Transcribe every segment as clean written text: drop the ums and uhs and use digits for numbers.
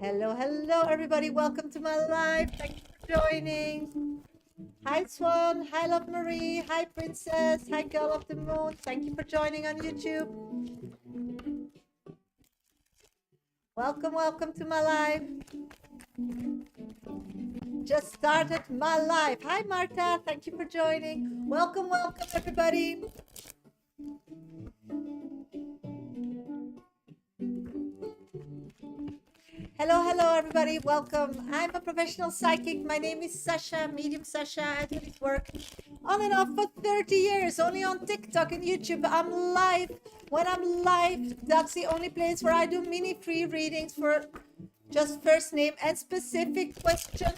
Hello, hello, everybody. Welcome to my live. Thank you for joining. Hi, Swan. Hi, Love Marie. Hi, Princess. Hi, Girl of the Moon. Thank you for joining on YouTube. Welcome, welcome to my live. Just started my live. Hi, Marta. Thank you for joining. Welcome, welcome, everybody. Hello, hello, everybody. Welcome. I'm a professional psychic. My name is Shasha, medium Shasha. I do this work on and off for 30 years, only on TikTok and YouTube. I'm live. When I'm live, that's the only place where I do mini free readings for just first name and specific question.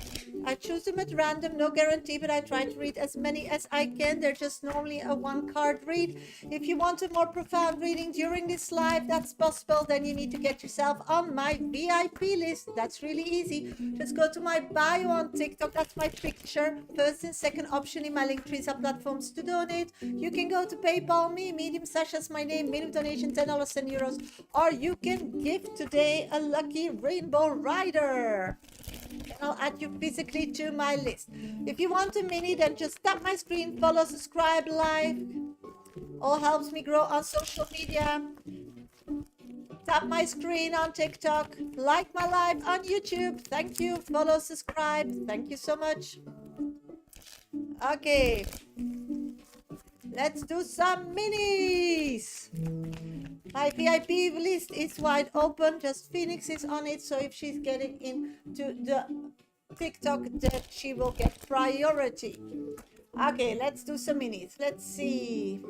I choose them at random, no guarantee, but I try to read as many as I can. They're just normally a one card read. If you want a more profound reading during this live, that's possible. Then you need to get yourself on my VIP list. That's really easy. Just go to my bio on TikTok. That's my picture. First and second option in my link trees are platforms to donate. You can go to PayPal me, Medium Sasha's my name, minimum donation $10 and euros, or you can give today a lucky rainbow rider. And I'll add you physically to my list. If you want a mini, then just tap my screen, follow, subscribe, like. All helps me grow on social media. Tap my screen on TikTok, like my live on YouTube. Thank you. Follow, subscribe. Thank you so much. Okay. Let's do some minis. My VIP list is wide open. Just Phoenix is on it. So if she's getting into the TikTok, then she will get priority. Okay, let's do some minis. Let's see.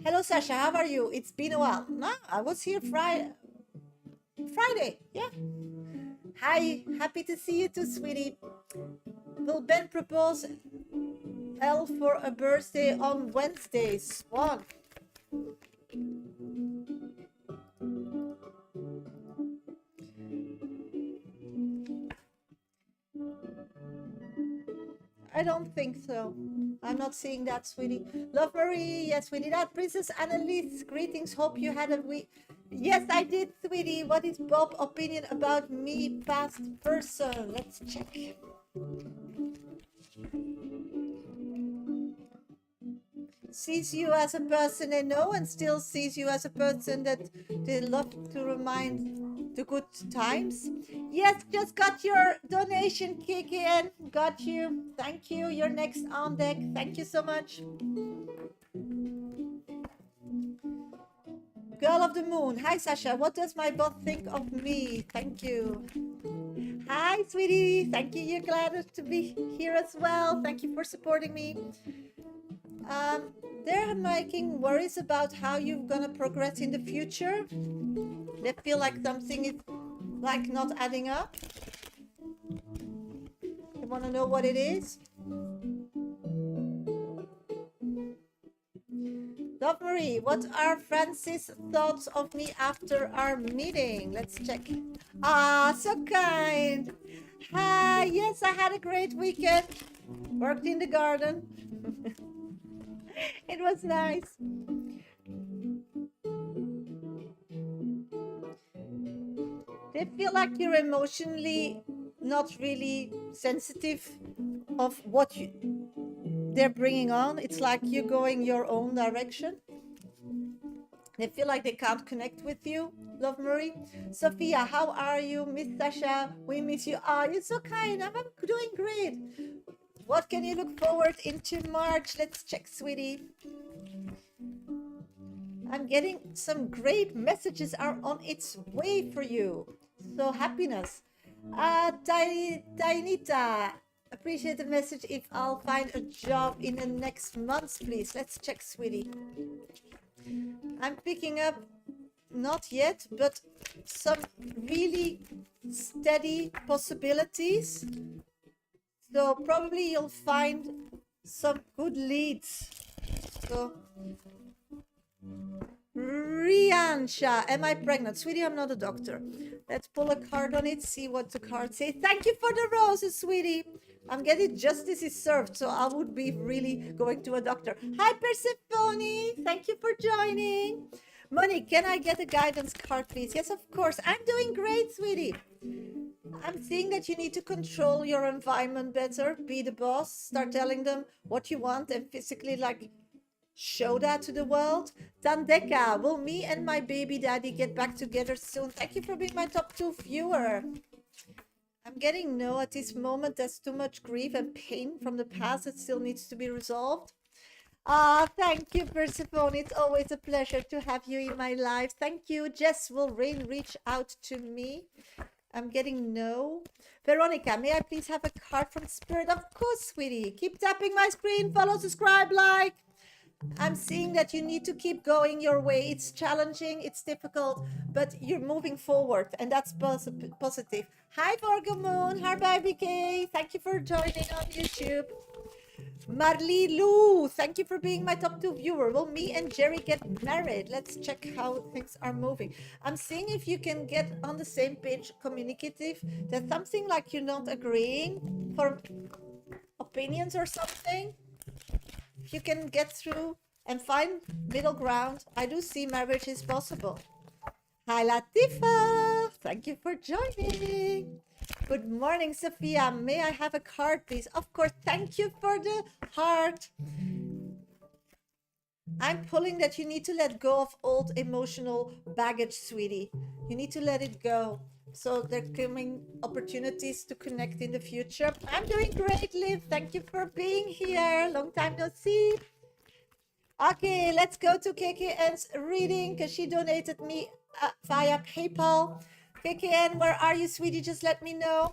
Hello, Shasha. How are you? It's been a while. No, I was here Friday. Yeah. Hi. Happy to see you too, sweetie. Will Ben propose Elle for a birthday on Wednesday? Swan. I don't think so. I'm not seeing that, sweetie. Love Marie, yes, sweetie. That Princess Annalise, greetings. Hope you had a week. Yes, I did, sweetie. What is Bob's opinion about me, past person? Let's check. Sees you as a person they know and still sees you as a person that they love to remind the good times. Yes, just got your donation kick in. Got you. Thank you. You're next on deck. Thank you so much. Girl of the Moon. Hi, Sasha. What does my boss think of me? Thank you. Hi, sweetie. Thank you. You're glad to be here as well. Thank you for supporting me. They're making worries about how you're gonna progress in the future. They feel like something is like not adding up. They want to know what it is. Love Marie, what are Francis' thoughts of me after our meeting? Let's check. Ah, so kind. Hi, yes, I had a great weekend. Worked in the garden. It was nice. They feel like you're emotionally not really sensitive of what they're bringing on. It's like you're going your own direction. They feel like they can't connect with you. Love Marie. Sophia, how are you? Miss Sasha, we miss you. Ah, you're so kind. I'm doing great. What can you look forward into March? Let's check, sweetie. I'm getting some great messages are on its way for you. So happiness. Tainita, appreciate the message. If I'll find a job in the next months, please. Let's check, sweetie. I'm picking up, not yet, but some really steady possibilities. So probably you'll find some good leads. So, Riansha, am I pregnant? Sweetie, I'm not a doctor. Let's pull a card on it, see what the card says. Thank you for the roses, sweetie. I'm getting justice is served, so I would be really going to a doctor. Hi, Persephone. Thank you for joining. Monique, can I get a guidance card, please? Yes, of course. I'm doing great, sweetie. I'm seeing that you need to control your environment better, be the boss, start telling them what you want and physically like show that to the world. Tandeka, will me and my baby daddy get back together soon? Thank you for being my top 2 viewer. I'm getting no at this moment. There's too much grief and pain from the past that still needs to be resolved. Ah, thank you, Persephone. It's always a pleasure to have you in my life. Thank you. Jess, will Rain reach out to me? I'm getting no. Veronica, may I please have a card from Spirit? Of course, sweetie. Keep tapping my screen. Follow, subscribe, like. I'm seeing that you need to keep going your way. It's challenging, it's difficult, but you're moving forward, and that's positive. Hi, Vorgamon. Hi, BK. Thank you for joining on YouTube. Marley Lou, thank you for being my top 2 viewer. Will me and Jerry get married? Let's check how things are moving. I'm seeing if you can get on the same page, communicative. There's something like you're not agreeing for opinions or something. If you can get through and find middle ground, I do see marriage is possible. Hi, Latifa. Thank you for joining. Good morning, Sophia. May I have a card, please? Of course. Thank you for the heart. I'm pulling that you need to let go of old emotional baggage, sweetie. You need to let it go. So there are coming opportunities to connect in the future. I'm doing great, Liv. Thank you for being here. Long time no see. Okay, let's go to KKN's reading because she donated me via PayPal. KKN, where are you, sweetie? Just let me know.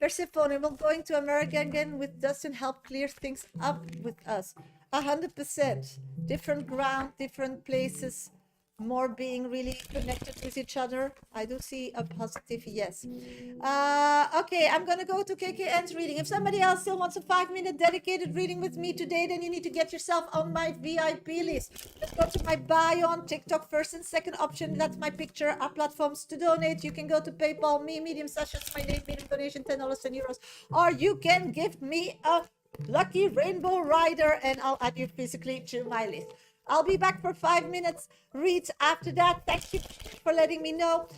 Persephone, we're going to America again with Dustin. Help clear things up with us. 100%. Different ground, different places, more being really connected with each other. I do see a positive yes. Okay, I'm gonna go to KKN's reading. If somebody else still wants a 5-minute dedicated reading with me today, then you need to get yourself on my VIP list. Just go to my bio on TikTok, first and second option. That's my picture. Our platforms to donate. You can go to PayPal, me, Medium Sasha's my name, medium donation, $10, 10 euros. Or you can give me a lucky rainbow rider and I'll add you physically to my list. I'll be back for 5 minutes reads after that. Thank you for letting me know.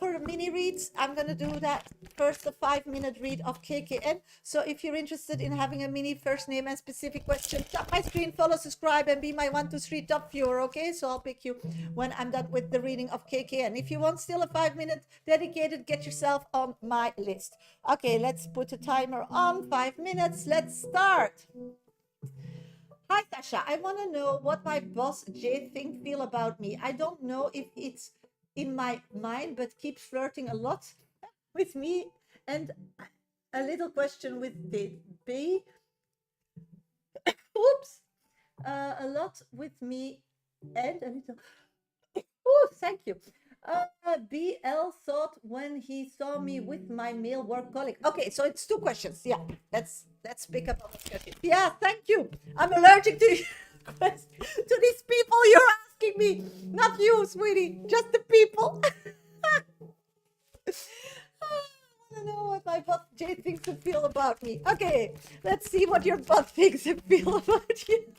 For mini reads, I'm going to do that first, a 5-minute read of KKN. So if you're interested in having a mini first name and specific question, tap my screen, follow, subscribe, and be my 1, 2, 3 top viewer, okay? So I'll pick you when I'm done with the reading of KKN. If you want still a 5-minute dedicated, get yourself on my list. Okay, let's put a timer on. 5 minutes. Let's start. Hi, Sasha. I want to know what my boss Jay feel about me. I don't know if it's in my mind, but keeps flirting a lot with me. And a little question with the B. Oops. A lot with me and a little. Oh, thank you. BL thought when he saw me with my male work colleague. Okay, so it's 2 questions. Yeah, let's pick up on the question. Yeah, thank you. I'm allergic to these people you're asking me. Not you, sweetie, just the people. I don't know what my butt Jay thinks and feel about me. Okay, let's see what your butt thinks and feel about you.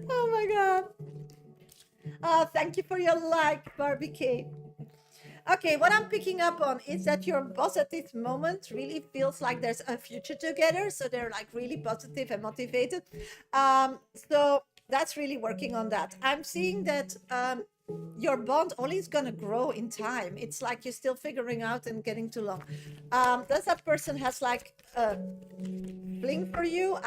Oh my god. Thank you for your like, Barbie K. Okay, what I'm picking up on is that your boss at this moment really feels like there's a future together. So they're like really positive and motivated. So that's really working on that. I'm seeing that your bond only is going to grow in time. It's like you're still figuring out and getting too long. Does that person has like a fling for you?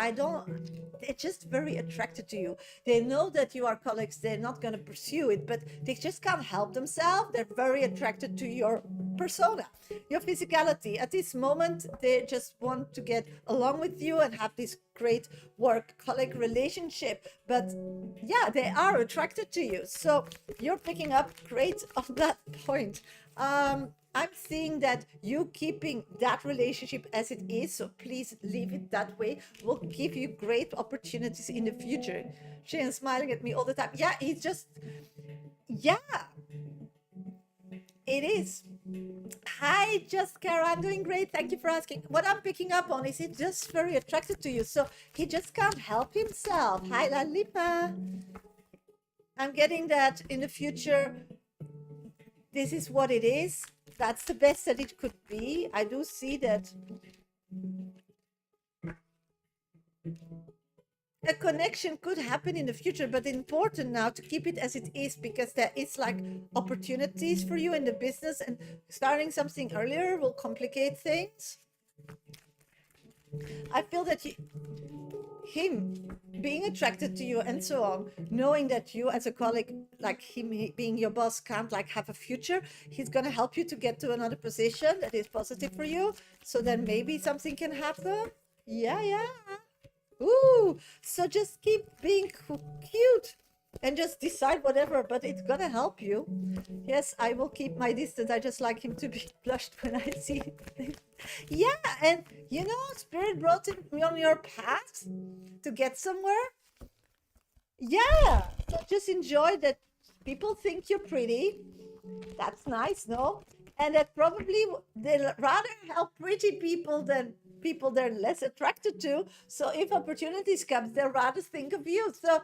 They're just very attracted to you. They know that you are colleagues. They're not going to pursue it, but they just can't help themselves. They're very attracted to your persona, your physicality. At this moment, they just want to get along with you and have this great work colleague relationship. But yeah, they are attracted to you. So you're picking up great on that point. I'm seeing that you keeping that relationship as it is, so please leave it that way, will give you great opportunities in the future. Shane's smiling at me all the time. Yeah, he's just, yeah, it is. Hi, Just Cara, I'm doing great. Thank you for asking. What I'm picking up on is he's just very attracted to you, so he just can't help himself. Hi, Lalipa. I'm getting that in the future, this is what it is. That's the best that it could be. I do see that a connection could happen in the future, but important now to keep it as it is, because there is like opportunities for you in the business, and starting something earlier will complicate things. I feel that him being attracted to you and so on, knowing that you as a colleague, like him being your boss, can't like have a future, he's going to help you to get to another position that is positive for you. So then maybe something can happen. Yeah. Ooh, so just keep being cute and just decide whatever, but it's gonna help you. Yes, I will keep my distance. I just like him to be blushed when I see him. Yeah, and you know, Spirit brought me on your path to get somewhere. Yeah, so just enjoy that people think you're pretty. That's nice, no? And that probably they'll rather help pretty people than people they're less attracted to. So if opportunities come, they'll rather think of you. So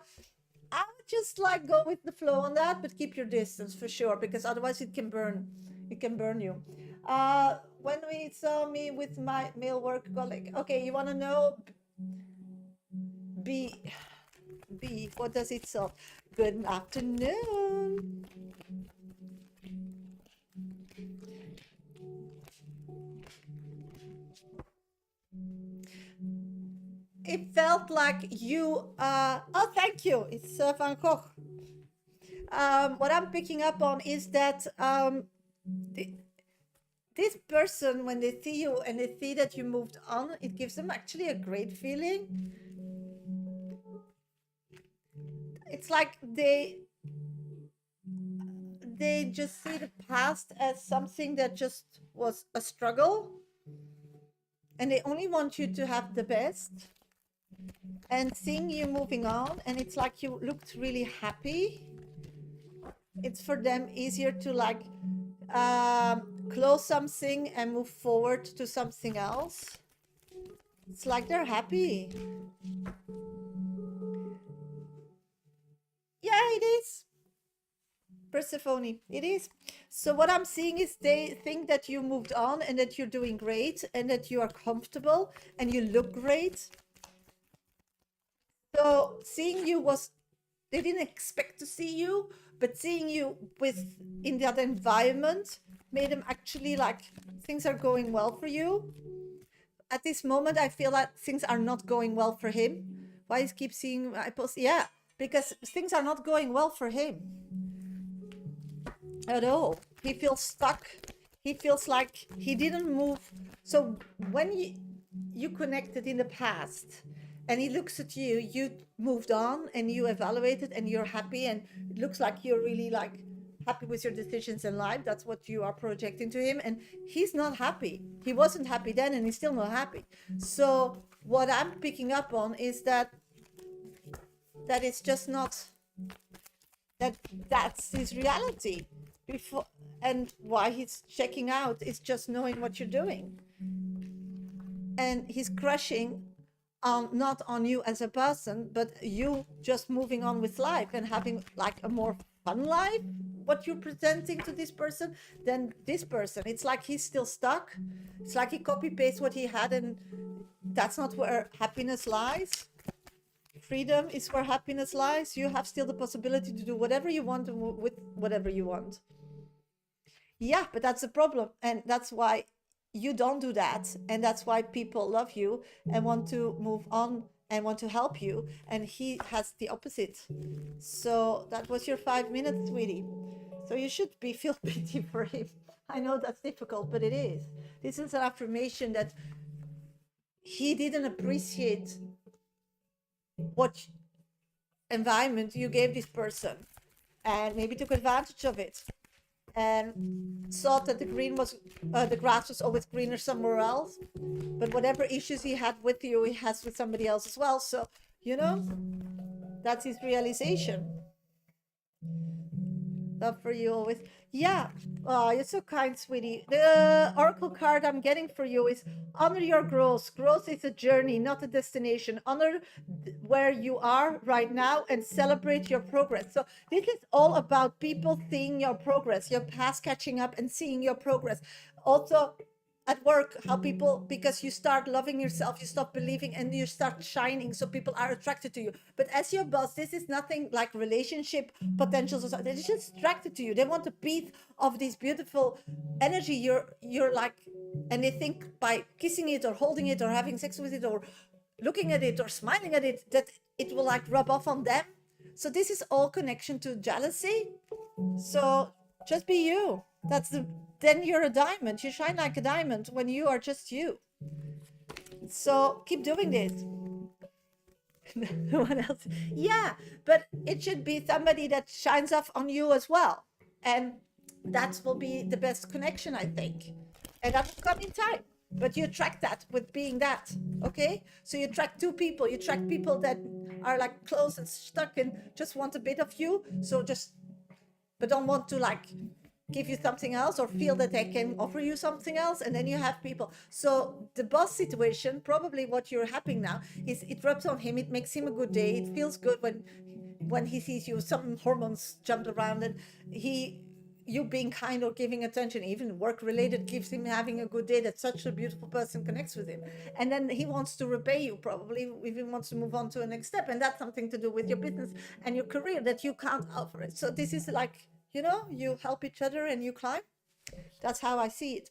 I would just like go with the flow on that, but keep your distance for sure, because otherwise it can burn. It can burn you. When we saw me with my male work colleague, okay, you want to know? B, what does it say? Good afternoon. It felt like you, oh, thank you. It's Van Gogh. What I'm picking up on is that this person, when they see you and they see that you moved on, it gives them actually a great feeling. It's like they just see the past as something that just was a struggle, and they only want you to have the best. And seeing you moving on, and it's like you looked really happy, it's for them easier to like close something and move forward to something else. It's like they're happy. Yeah, it is. Persephone, it is. So what I'm seeing is they think that you moved on and that you're doing great and that you are comfortable and you look great. So seeing you was, they didn't expect to see you, but seeing you in that environment made them actually like things are going well for you. At this moment, I feel like things are not going well for him. Why is keep seeing I post? Yeah, because things are not going well for him at all. He feels stuck. He feels like he didn't move. So when you connected in the past and he looks at you, you moved on and you evaluated and you're happy, and it looks like you're really like happy with your decisions in life. That's what you are projecting to him, and he's not happy. He wasn't happy then and he's still not happy. So what I'm picking up on is that it's just not that's his reality before, and why he's checking out is just knowing what you're doing, and he's crushing on not on you as a person, but you just moving on with life and having like a more fun life, what you're presenting to this person, than this person. It's like he's still stuck. It's like he copy pastes what he had, and that's not where happiness lies. Freedom is where happiness lies. You have still the possibility to do whatever you want with whatever you want. Yeah, but that's the problem, and that's why you don't do that, and that's why people love you and want to move on and want to help you, and he has the opposite. So that was your 5 minutes, sweetie. So you should feel pity for him. I know that's difficult, but it is. This is an affirmation that he didn't appreciate what environment you gave this person, and maybe took advantage of it, and thought that the grass was always greener somewhere else. But whatever issues he had with you, he has with somebody else as well. So, you know, that's his realization. Love for you always. Yeah. Oh, you're so kind, sweetie. The oracle card I'm getting for you is honor your growth. Growth is a journey, not a destination. Honor where you are right now and celebrate your progress. So this is all about people seeing your progress, your past catching up and seeing your progress. Also, at work, how people, because you start loving yourself, you stop believing and you start shining, so people are attracted to you. But as your boss, this is nothing like relationship potentials or something. They're just attracted to you. They want a piece of this beautiful energy. You're like, and they think by kissing it or holding it or having sex with it or looking at it or smiling at it, that it will like rub off on them. So this is all connection to jealousy. So just be you. Then you're a diamond. You shine like a diamond when you are just you. So keep doing this. No one else. Yeah, but it should be somebody that shines off on you as well. And that will be the best connection, I think. And that will come in time. But you attract that with being that. Okay? So you attract two people. You attract people that are like close and stuck and just want a bit of you. So just, but don't want to like give you something else or feel that they can offer you something else. And then you have people. So the boss situation, probably what you're having now is it rubs on him. It makes him a good day. It feels good when he sees you. Some hormones jumped around and you being kind or giving attention, even work related, gives him having a good day, that such a beautiful person connects with him. And then he wants to repay you, probably even wants to move on to a next step. And that's something to do with your business and your career that you can't offer it. So this is like, you help each other and you climb. That's how I see it.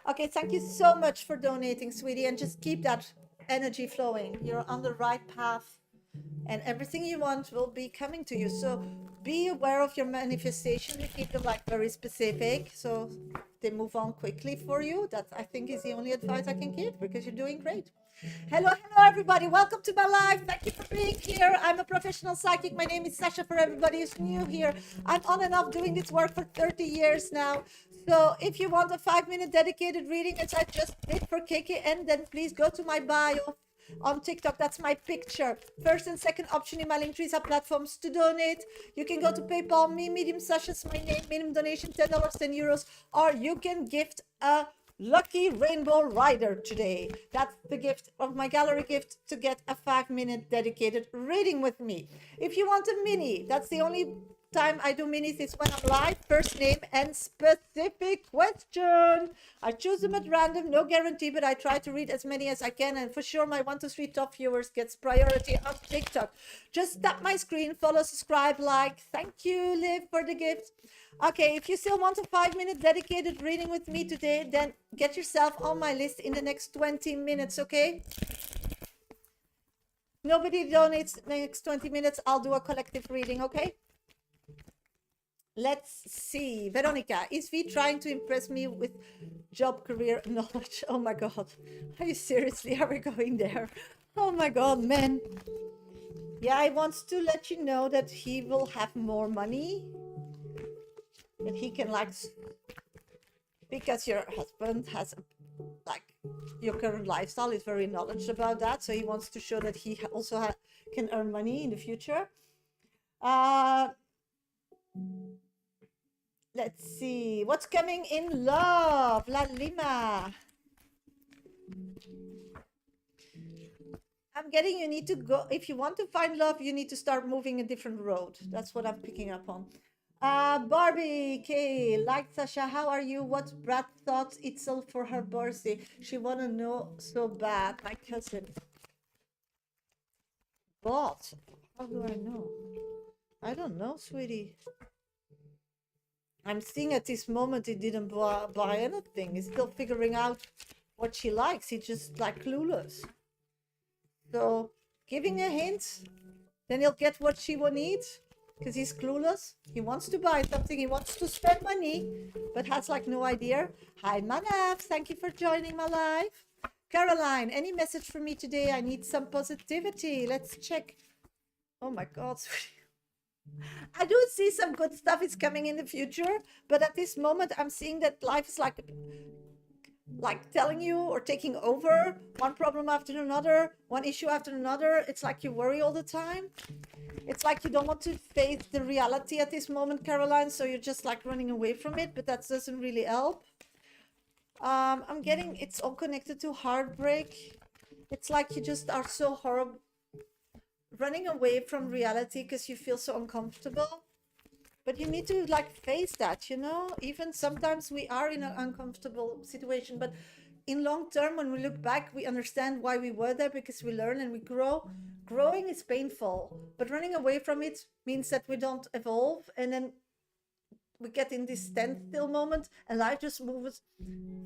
Okay, thank you so much for donating, sweetie, and just keep that energy flowing. You're on the right path and everything you want will be coming to you. So be aware of your manifestation. You keep them like very specific so they move on quickly for you. That, I think, is the only advice I can give, because you're doing great. Hello everybody, welcome to my live. Thank you for being here. I'm a professional psychic. My name is Shasha. For everybody who's new here, I'm on and off doing this work for 30 years now. So if you want a 5-minute dedicated reading, as I just did for KKN, then please go to my bio on TikTok. That's my picture. First and second option in my link trees are platforms to donate. You can go to PayPal me, Medium Sasha's my name, minimum donation $10, €10, or you can gift a lucky rainbow rider today. That's the gift of my gallery gift, to get a 5-minute dedicated reading with me. If you want a mini, that's the only time I do minis is when I'm live. First name and specific question. I choose them at random, no guarantee, but I try to read as many as I can, and for sure my 1 to 3 top viewers gets priority on TikTok. Just tap my screen, follow, subscribe, like. Thank you, Liv, for the gift. Okay, if you still want a 5-minute dedicated reading with me today, then get yourself on my list in the next 20 minutes, okay? Nobody donates the next 20 minutes, I'll do a collective reading, okay? Let's see. Veronica, is V trying to impress me with job, career, knowledge? Oh my God. Are you seriously? Are we going there? Oh my God, man. Yeah, I want to let you know that he will have more money. That he can like, because your husband has like, your current lifestyle is very knowledgeable about that. So he wants to show that he also can earn money in the future. Let's see what's coming in love. La Lima. I'm getting, you need to go, if you want to find love, you need to start moving a different road. That's what I'm picking up on. Barbie K, like Sasha, how are you? What Brad thought it's all for her birthday? She wanna know so bad. My cousin. But how do I know? I don't know, sweetie. I'm seeing at this moment he didn't buy anything. He's still figuring out what she likes. He's just like clueless. So giving a hint, then he'll get what she will need, because he's clueless. He wants to buy something. He wants to spend money, but has like no idea. Hi, Manav. Thank you for joining my live. Caroline, any message for me today? I need some positivity. Let's check. Oh my God, sweetie. I do see some good stuff is coming in the future, but at this moment I'm seeing that life is like like telling you or taking over one problem after another, one issue after another. It's like you worry all the time. It's like you don't want to face the reality at this moment, Caroline, so you're just like running away from it, but that doesn't really help. I'm getting it's all connected to heartbreak. It's like you just are so horrible, running away from reality because you feel so uncomfortable. But you need to like face that, you know. Even sometimes we are in an uncomfortable situation, but in long term, when we look back, we understand why we were there, because we learn and we grow. Growing is painful, but running away from it means that we don't evolve, and then we get in this standstill moment and life just moves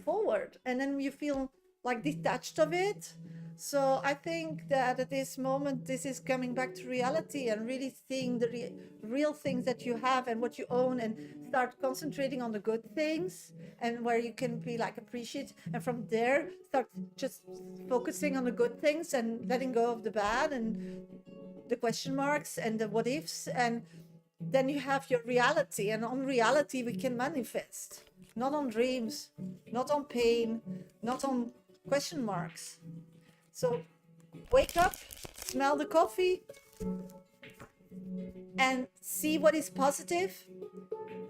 forward, and then you feel like detached of it. So I think that at this moment, this is coming back to reality and really seeing the real things that you have and what you own, and start concentrating on the good things and where you can be like appreciate, and from there start just focusing on the good things and letting go of the bad and the question marks and the what ifs, and then you have your reality, and on reality we can manifest, not on dreams, not on pain, not on question marks. So wake up, smell the coffee, and see what is positive,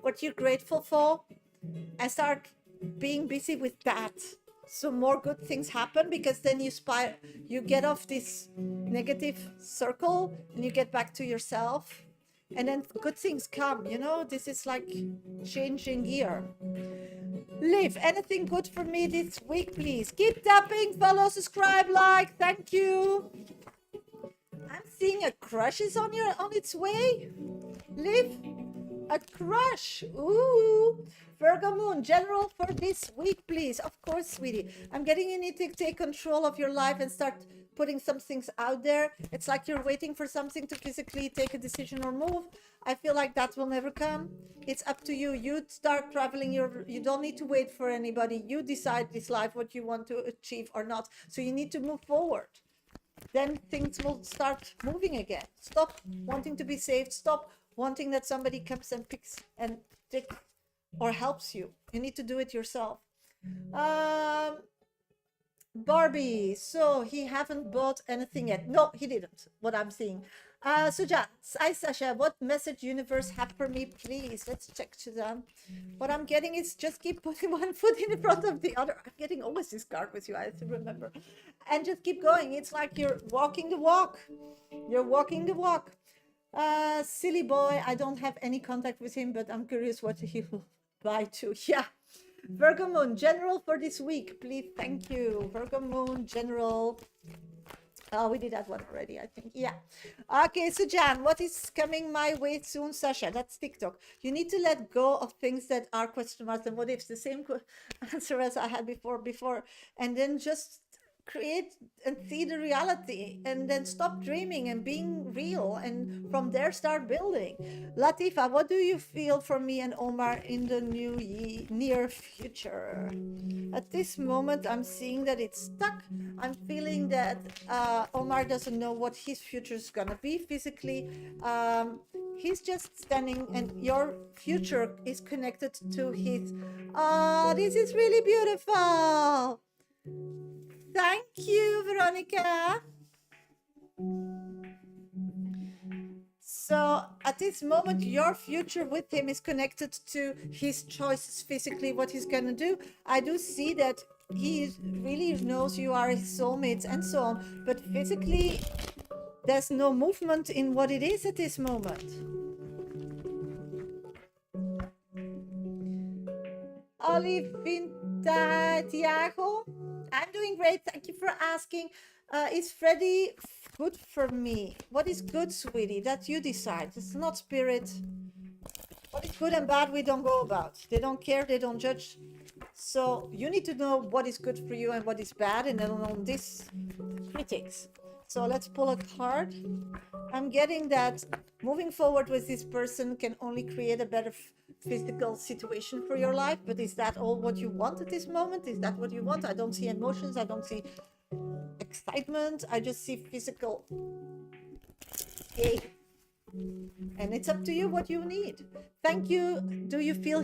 what you're grateful for, and start being busy with that. So more good things happen, because then you get off this negative circle and you get back to yourself, and then good things come, you know. This is like changing gear. Live, anything good for me this week, please? Keep tapping, follow, subscribe, like. Thank you. I'm seeing a crush is on its way. Live, a crush. Ooh. Virgo moon, general for this week, please. Of course, sweetie. I'm getting you need to take control of your life and start putting some things out there. It's like you're waiting for something to physically take a decision or move. I feel like that will never come. It's up to you. You start traveling. You don't need to wait for anybody. You decide this life what you want to achieve or not. So you need to move forward. Then things will start moving again. Stop wanting to be saved. Stop wanting that somebody comes and picks and takes or helps you. You need to do it yourself. Barbie, so he haven't bought anything yet. No, he didn't, what I'm seeing. Sujan, hi Sasha, what message universe have for me, please? Let's check, Sujan. What I'm getting is just keep putting one foot in front of the other. I'm getting always this card with you, I have to remember. And just keep going. It's like you're walking the walk. You're walking the walk. Silly boy, I don't have any contact with him, but I'm curious what he will buy too. Yeah. Virgo moon, general for this week, please. Thank you. Virgo moon, general. Oh, we did that one already, I think. Yeah. Okay, so Jan, what is coming my way soon, Sasha? That's TikTok. You need to let go of things that are question marks and what ifs. The same answer as I had before, and then just create and see the reality, and then stop dreaming and being real, and from there start building. Latifa, what do you feel for me and Omar in the near future? At this moment, I'm seeing that it's stuck. I'm feeling that Omar doesn't know what his future is gonna be physically. He's just standing, and your future is connected to his. This is really beautiful. Thank you, Veronica. So at this moment, your future with him is connected to his choices physically, what he's going to do. I do see that he really knows you are his soulmates and so on, but physically, there's no movement in what it is at this moment. Olivinta Tiago, I'm doing great. Thank you for asking. Is Freddy good for me? What is good, sweetie? That you decide. It's not spirit. What is good and bad, we don't go about. They don't care. They don't judge. So you need to know what is good for you and what is bad, and then on this, critics. So let's pull a card. I'm getting that moving forward with this person can only create a better physical situation for your life, but is that all what you want at this moment? Is that what you want? I don't see emotions. I don't see excitement. I just see physical. Hey, And it's up to you what you need. Thank you. Do you feel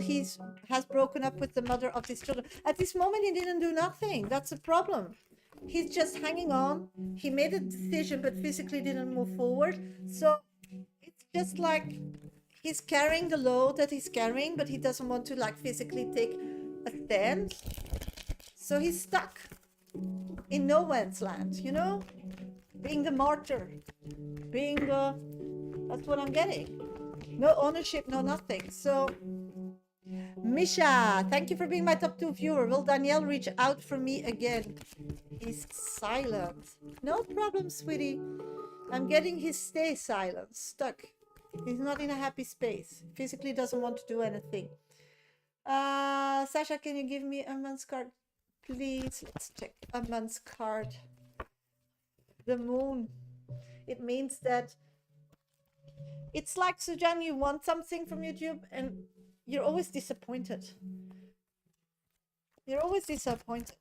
has broken up with the mother of his children? At this moment, he didn't do nothing. That's a problem. He's just hanging on. He made a decision, but physically didn't move forward. So it's just like he's carrying the load that he's carrying, but he doesn't want to like physically take a stand. So he's stuck in no man's land, you know, being the martyr, being the, that's what I'm getting. No ownership, no nothing. So Misha, thank you for being my top 2 viewer. Will Danielle reach out for me again? He's silent. No problem, sweetie. I'm getting his stay silent, stuck. He's not in a happy space. Physically doesn't want to do anything. Sasha, can you give me a month's card, please? Let's check a month's card. The moon. It means that it's like, Sujan, you want something from YouTube and you're always disappointed. You're always disappointed.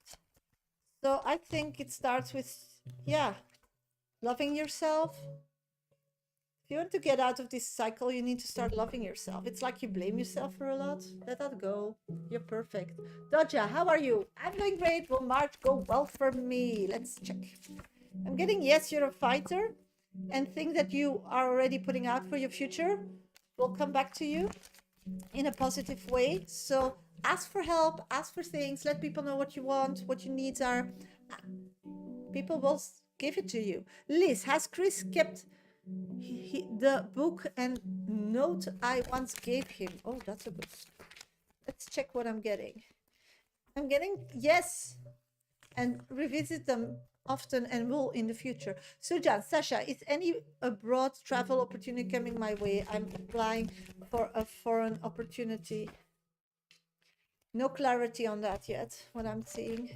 So I think it starts with, yeah, loving yourself. If you want to get out of this cycle, you need to start loving yourself. It's like you blame yourself for a lot. Let that go. You're perfect. Doja, how are you? I'm doing great. Will March go well for me? Let's check. I'm getting, yes, you're a fighter. And things that you are already putting out for your future will come back to you in a positive way. So ask for help, ask for things, let people know what you want, what your needs are. People will give it to you. Liz, has Chris kept the book and note I once gave him? Oh, that's a good. Let's check what I'm getting. I'm getting yes, and revisit them often and will in the future. Sujan, Sasha, is any abroad travel opportunity coming my way? I'm applying for a foreign opportunity. No clarity on that yet, what I'm seeing.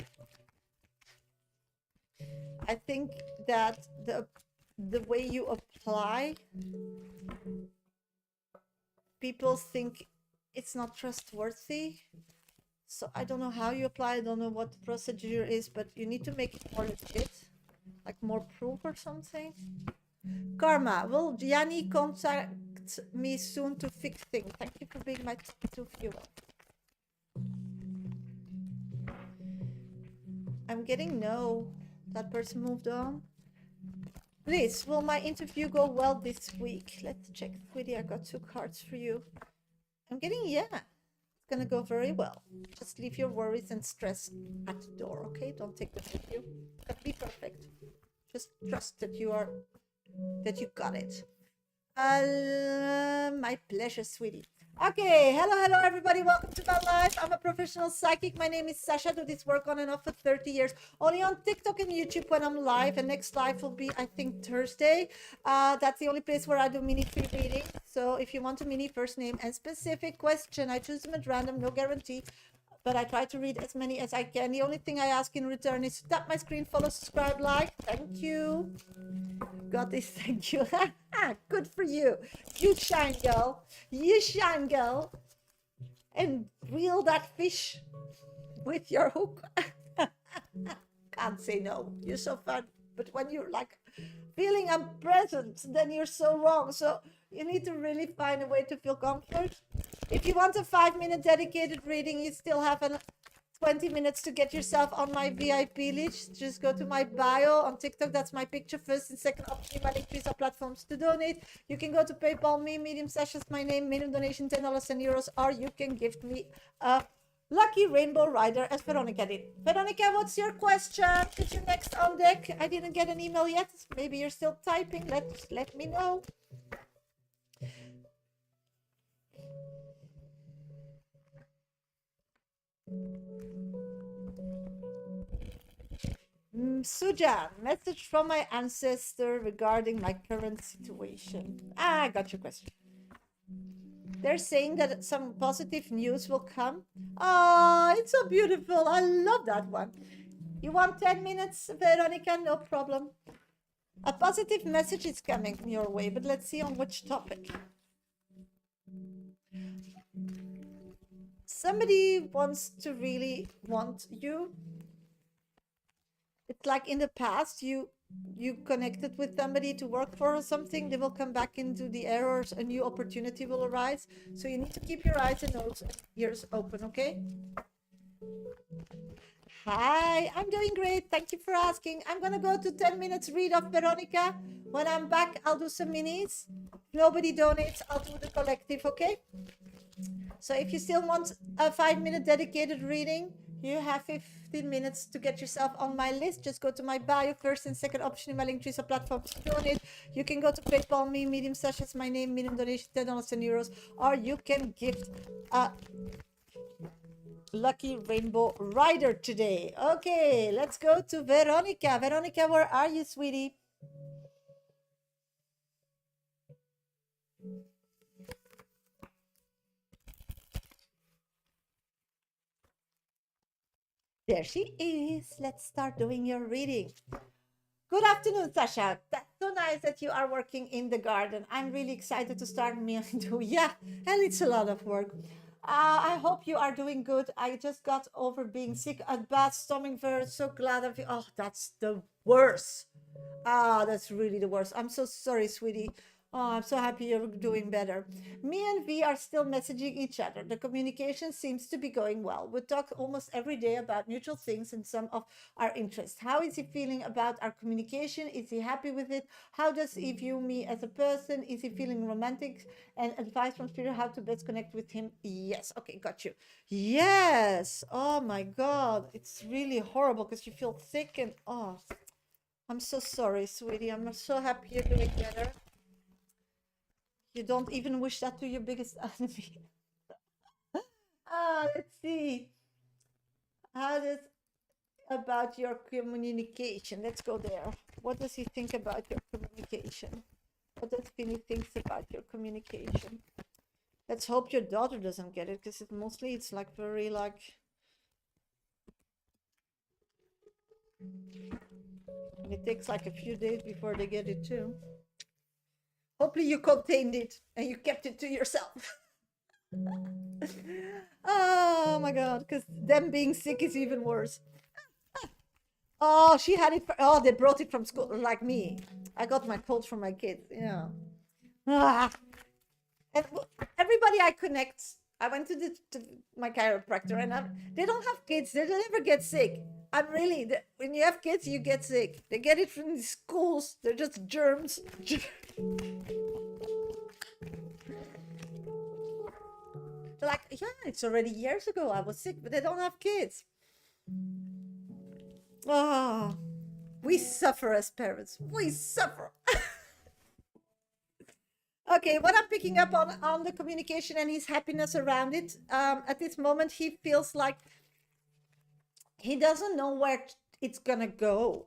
I think that the way you apply, people think it's not trustworthy. So I don't know how you apply, I don't know what the procedure is, but you need to make it more legit, like more proof or something. Karma, will Gianni contact me soon to fix things? Thank you for being my top 2 viewer. I'm getting no. That person moved on. Please, will my interview go well this week? Let's check. Sweetie, I got 2 cards for you. I'm getting, yeah, it's gonna go very well. Just leave your worries and stress at the door, okay? Don't take them with you. It's gonna be perfect. Just trust that you got it. My pleasure, sweetie. Okay, hello everybody, welcome to my life. I'm a professional psychic. My name is Sasha. I do this work on and off for 30 years, only on TikTok and YouTube when I'm live, and next live will be, I think, Thursday. That's the only place where I do mini free reading. So if you want a mini first name and specific question, I choose them at random, no guarantee, but I try to read as many as I can. The only thing I ask in return is to tap my screen, follow, subscribe, like. Thank you. Got this, thank you. Good for you. You shine, girl. You shine, girl. And reel that fish with your hook. Can't say no. You're so fun. But when you're like feeling unpleasant, then you're so wrong. So you need to really find a way to feel comfort. If you want a 5-minute dedicated reading, you still have 20 minutes to get yourself on my VIP list. Just go to my bio on TikTok. That's my picture. First and second option, my link trees are platforms to donate. You can go to PayPal me, Medium Sasha's my name, minimum donation $10 and euros, or you can gift me a lucky rainbow rider as Veronica did. Veronica, what's your question? Is your next on deck? I didn't get an email yet. Maybe you're still typing. Let me know. Sujan, message from my ancestor regarding my current situation. I got your question. They're saying that some positive news will come. Oh, it's so beautiful. I love that one. You want 10 minutes, Veronica? No problem. A positive message is coming your way, but let's see on which topic. Somebody wants to really want you. It's like in the past, you you connected with somebody to work for or something, they will come back into the errors. A new opportunity will arise. So you need to keep your eyes and nose and ears open, okay? Hi, I'm doing great. Thank you for asking. I'm gonna go to 10 minutes read of Veronica. When I'm back, I'll do some minis. If nobody donates, I'll do the collective, okay? So if you still want a 5-minute dedicated reading, you have 15 minutes to get yourself on my list. Just go to my bio, first and second option in my link tree, so platforms to donate. You can go to PayPal me, Medium Sasha is my name, minimum donation $10 and euros, or you can gift a lucky rainbow rider today. Okay, let's go to Veronica. Veronica, where are you, sweetie? There she is. Let's start doing your reading. Good afternoon, Sasha. That's so nice that you are working in the garden. I'm really excited to start me too. Yeah, and it's a lot of work. I hope you are doing good. I just got over being sick, a bad stomach virus. So glad of you. Oh, that's the worst. Ah, that's really the worst. I'm so sorry, sweetie. Oh, I'm so happy you're doing better. Me and V are still messaging each other. The communication seems to be going well. We talk almost every day about mutual things and some of our interests. How is he feeling about our communication? Is he happy with it? How does he view me as a person? Is he feeling romantic? And advice from Spirit how to best connect with him? Yes. Okay, got you. Yes. Oh my God. It's really horrible because you feel sick and oh, I'm so sorry, sweetie. I'm so happy you're doing better. You don't even wish that to your biggest enemy. Let's see. How does about your communication? Let's go there. What does he think about your communication? What does Vinny thinks about your communication? Let's hope your daughter doesn't get it, because mostly it's like very like. And it takes like a few days before they get it too. Hopefully you contained it and you kept it to yourself. Oh my God, because them being sick is even worse. Oh, she had it. Oh, they brought it from school, like me. I got my cold from my kids. Yeah. Ah. And everybody I connect, I went to my chiropractor, and they don't have kids. They never get sick. I'm really, when you have kids, you get sick. They get it from the schools. They're just germs. Like, yeah, it's already years ago. I was sick, but they don't have kids. Oh, we suffer as parents. We suffer. Okay, what I'm picking up on the communication and his happiness around it, at this moment, he feels like he doesn't know where it's gonna go.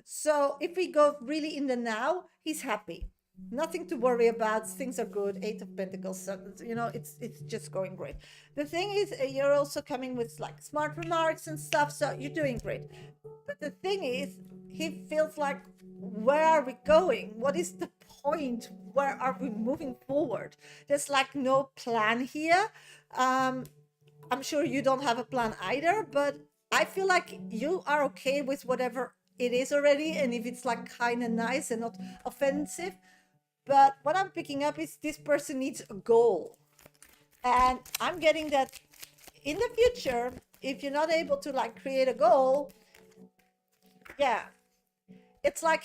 So if we go really in the now, he's happy. Nothing to worry about. Things are good. Eight of Pentacles. So, it's just going great. The thing is, you're also coming with like smart remarks and stuff. So you're doing great. But the thing is, he feels like, where are we going? What is the point? Where are we moving forward? There's like no plan here. I'm sure you don't have a plan either, but I feel like you are okay with whatever it is already. And if it's like kind of nice and not offensive, but what I'm picking up is this person needs a goal. And I'm getting that in the future, if you're not able to like create a goal, yeah, it's like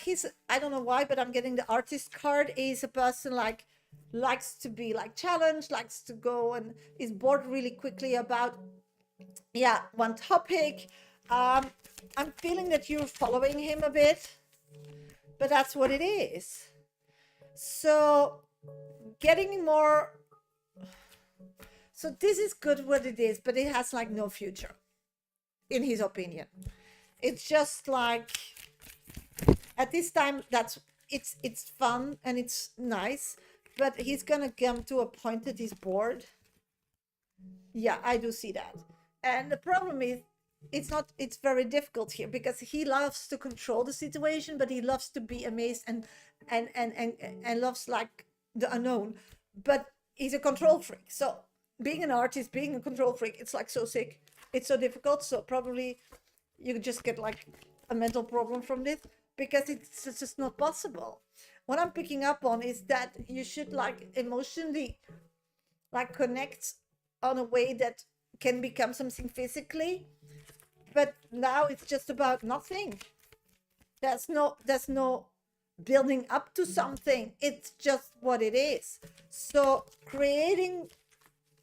I don't know why, but I'm getting the artist card. Is a person like likes to be like challenged, likes to go and is bored really quickly about, yeah, one topic. I'm feeling that you're following him a bit, but that's what it is. So getting more. So this is good what it is, but it has like no future, in his opinion. It's just like at this time it's fun and it's nice, but he's gonna come to a point that he's bored. Yeah, I do see that. And the problem is it's very difficult here because he loves to control the situation, but he loves to be amazed and loves like the unknown, but he's a control freak. So being an artist, being a control freak, it's like so sick, it's so difficult. So probably you just get like a mental problem from this. because it's just not possible. What I'm picking up on is that you should like emotionally like connect on a way that can become something physically, but now it's just about nothing. There's no building up to something. It's just what it is. So creating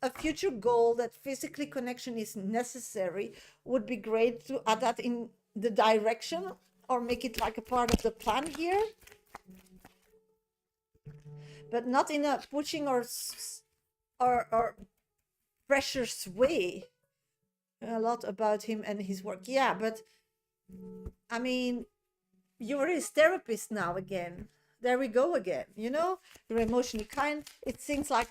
a future goal that physically connection is necessary would be great to add that in the direction or make it like a part of the plan here, but not in a pushing or pressure's way. A lot about him and his work, yeah, but I mean, you're his therapist now again. There we go again, you're emotionally kind. It seems like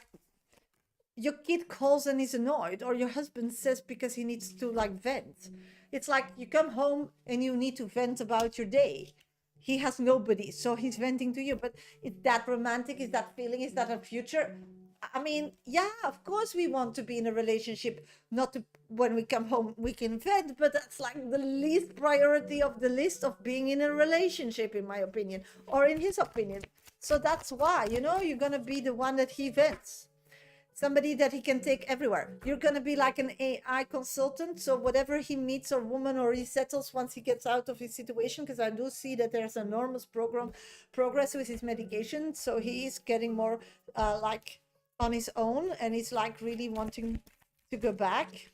your kid calls and is annoyed, or your husband says because he needs to like vent. It's like you come home and you need to vent about your day. He has nobody, so he's venting to you. But is that romantic? Is that feeling? Is that a future? I mean, yeah, of course we want to be in a relationship, not to, when we come home we can vent, but that's like the least priority of the list of being in a relationship, in my opinion, or in his opinion. So that's why, you're gonna be the one that he vents, somebody that he can take everywhere. You're going to be like an AI consultant. So whatever he meets or woman or he settles once he gets out of his situation, because I do see that there's enormous progress with his medication. So he is getting more like on his own, and he's like really wanting to go back.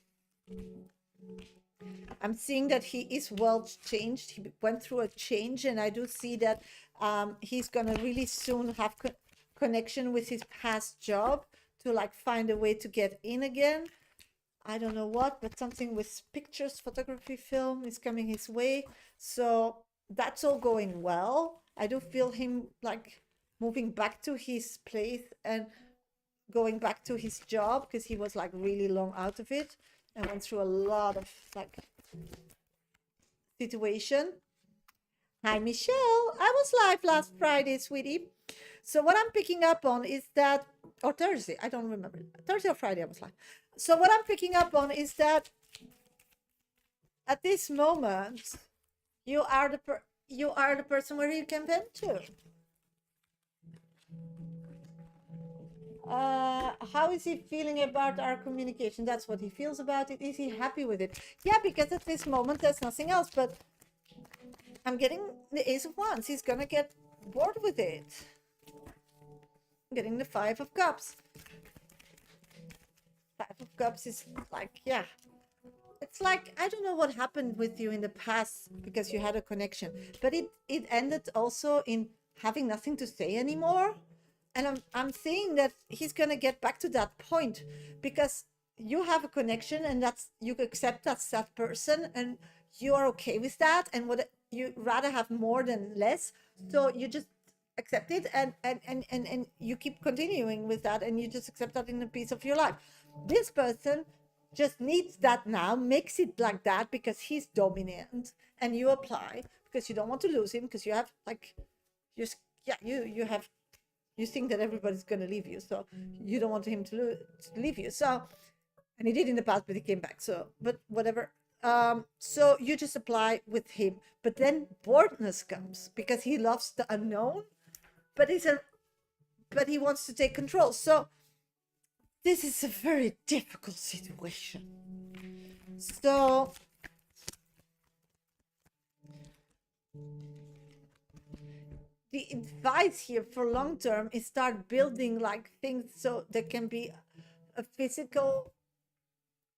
I'm seeing that he is well changed. He went through a change, and I do see that he's going to really soon have connection with his past job, to like find a way to get in again. I don't know what, but something with pictures, photography, film is coming his way. So that's all going well. I do feel him like moving back to his place and going back to his job, because he was like really long out of it and went through a lot of like situation. Hi, Michelle. I was live last Friday, sweetie. So what I'm picking up on is that, or Thursday, I don't remember. Thursday or Friday I was live. So what I'm picking up on is that at this moment, you are the person where you can vent to. How is he feeling about our communication? That's what he feels about it. Is he happy with it? Yeah, because at this moment there's nothing else. But I'm getting the Ace of Wands. He's gonna get bored with it. I'm getting the Five of Cups. Five of Cups is like, yeah. It's like, I don't know what happened with you in the past because you had a connection, but it ended also in having nothing to say anymore. And I'm saying that he's gonna get back to that point because you have a connection, and that's, you accept that's that person, and you are okay with that, and what you rather have more than less. So you just accept it, and you keep continuing with that, and you just accept that in a piece of your life. This person just needs that now, makes it like that because he's dominant, and you apply because you don't want to lose him, because you have like, you think that everybody's going to leave you, so you don't want him to leave you. So, and he did in the past, but he came back, so, but whatever. So you just apply with him, but then boredness comes because he loves the unknown, but he wants to take control. So this is a very difficult situation. So the advice here for long term is start building like things so there can be a physical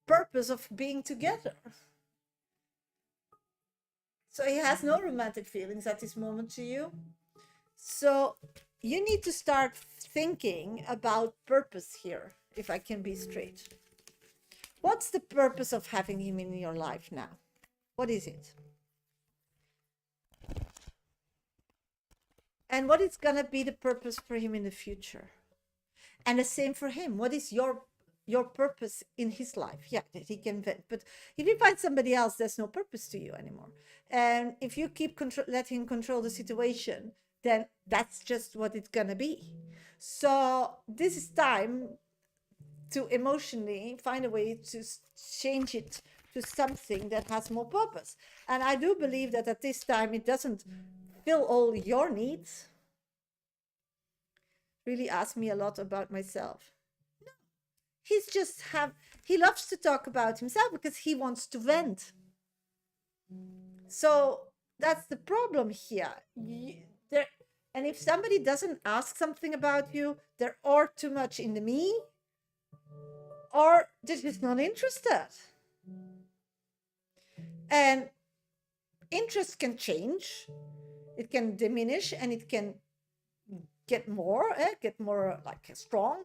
purpose of being together. So he has no romantic feelings at this moment to you. So you need to start thinking about purpose here, if I can be straight. What's the purpose of having him in your life now? What is it? And what is going to be the purpose for him in the future? And the same for him. What is your purpose in his life? Yeah, that he can vent. But if you find somebody else, there's no purpose to you anymore. And if you keep letting him control the situation, then that's just what it's going to be. So this is time to emotionally find a way to change it to something that has more purpose. And I do believe that at this time, it doesn't fill all your needs? Really ask me a lot about myself. He's just he loves to talk about himself because he wants to vent. So that's the problem here. And if somebody doesn't ask something about you, they're or too much in the me, or they're just not interested. And interest can change, it can diminish, and it can get more like strong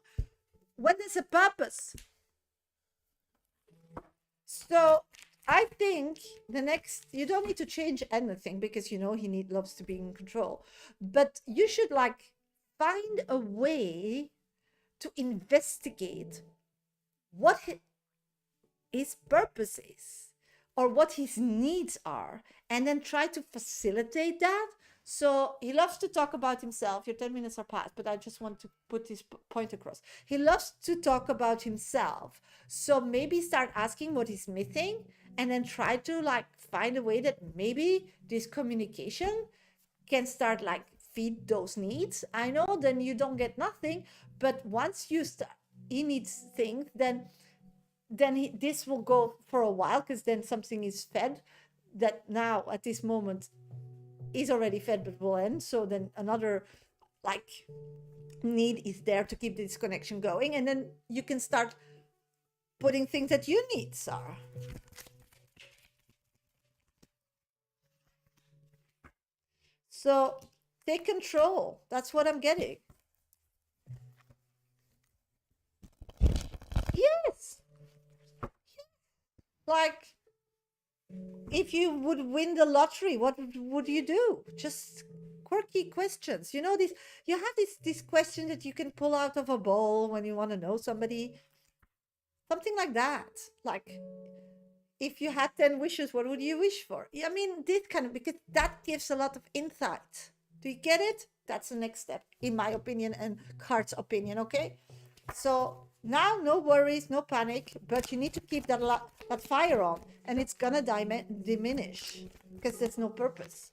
when there's a purpose. So I think you don't need to change anything because he loves to be in control, but you should like find a way to investigate what his purpose is or what his needs are, and then try to facilitate that. So he loves to talk about himself. Your 10 minutes are past, but I just want to put this point across. He loves to talk about himself. So maybe start asking what he's missing, and then try to like find a way that maybe this communication can start like feed those needs. I know then you don't get nothing, but once he needs things, then this will go for a while, because then something is fed that now at this moment is already fed but will end. So then another like need is there to keep this connection going, and then you can start putting things that you need are. So take control. That's what I'm getting. Yes. Like, if you would win the lottery, what would you do? Just quirky questions. You have this question that you can pull out of a bowl when you want to know somebody. Something like that. Like, if you had 10 wishes, what would you wish for? I mean, this kind of, because that gives a lot of insight. Do you get it? That's the next step, in my opinion and Cart's opinion, okay? So now, no worries, no panic, but you need to keep that fire on, and it's gonna diminish because there's no purpose.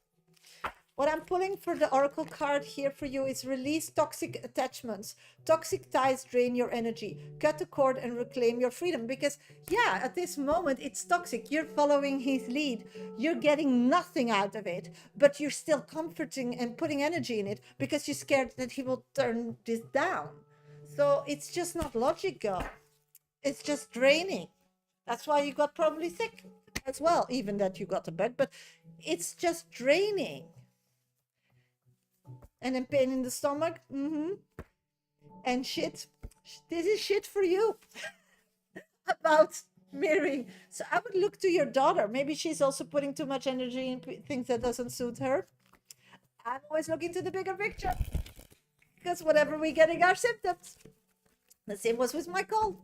What I'm pulling for the Oracle card here for you is release toxic attachments. Toxic ties drain your energy. Cut the cord and reclaim your freedom. Because, yeah, at this moment, it's toxic. You're following his lead. You're getting nothing out of it, but you're still comforting and putting energy in it because you're scared that he will turn this down. So it's just not logical. It's just draining. That's why you got probably sick as well, even that you got a bug, but it's just draining. And then pain in the stomach. And shit. This is shit for you. About mirroring. So I would look to your daughter. Maybe she's also putting too much energy in things that doesn't suit her. I'm always looking to the bigger picture. Because whatever we're getting are symptoms. The same was with my cold.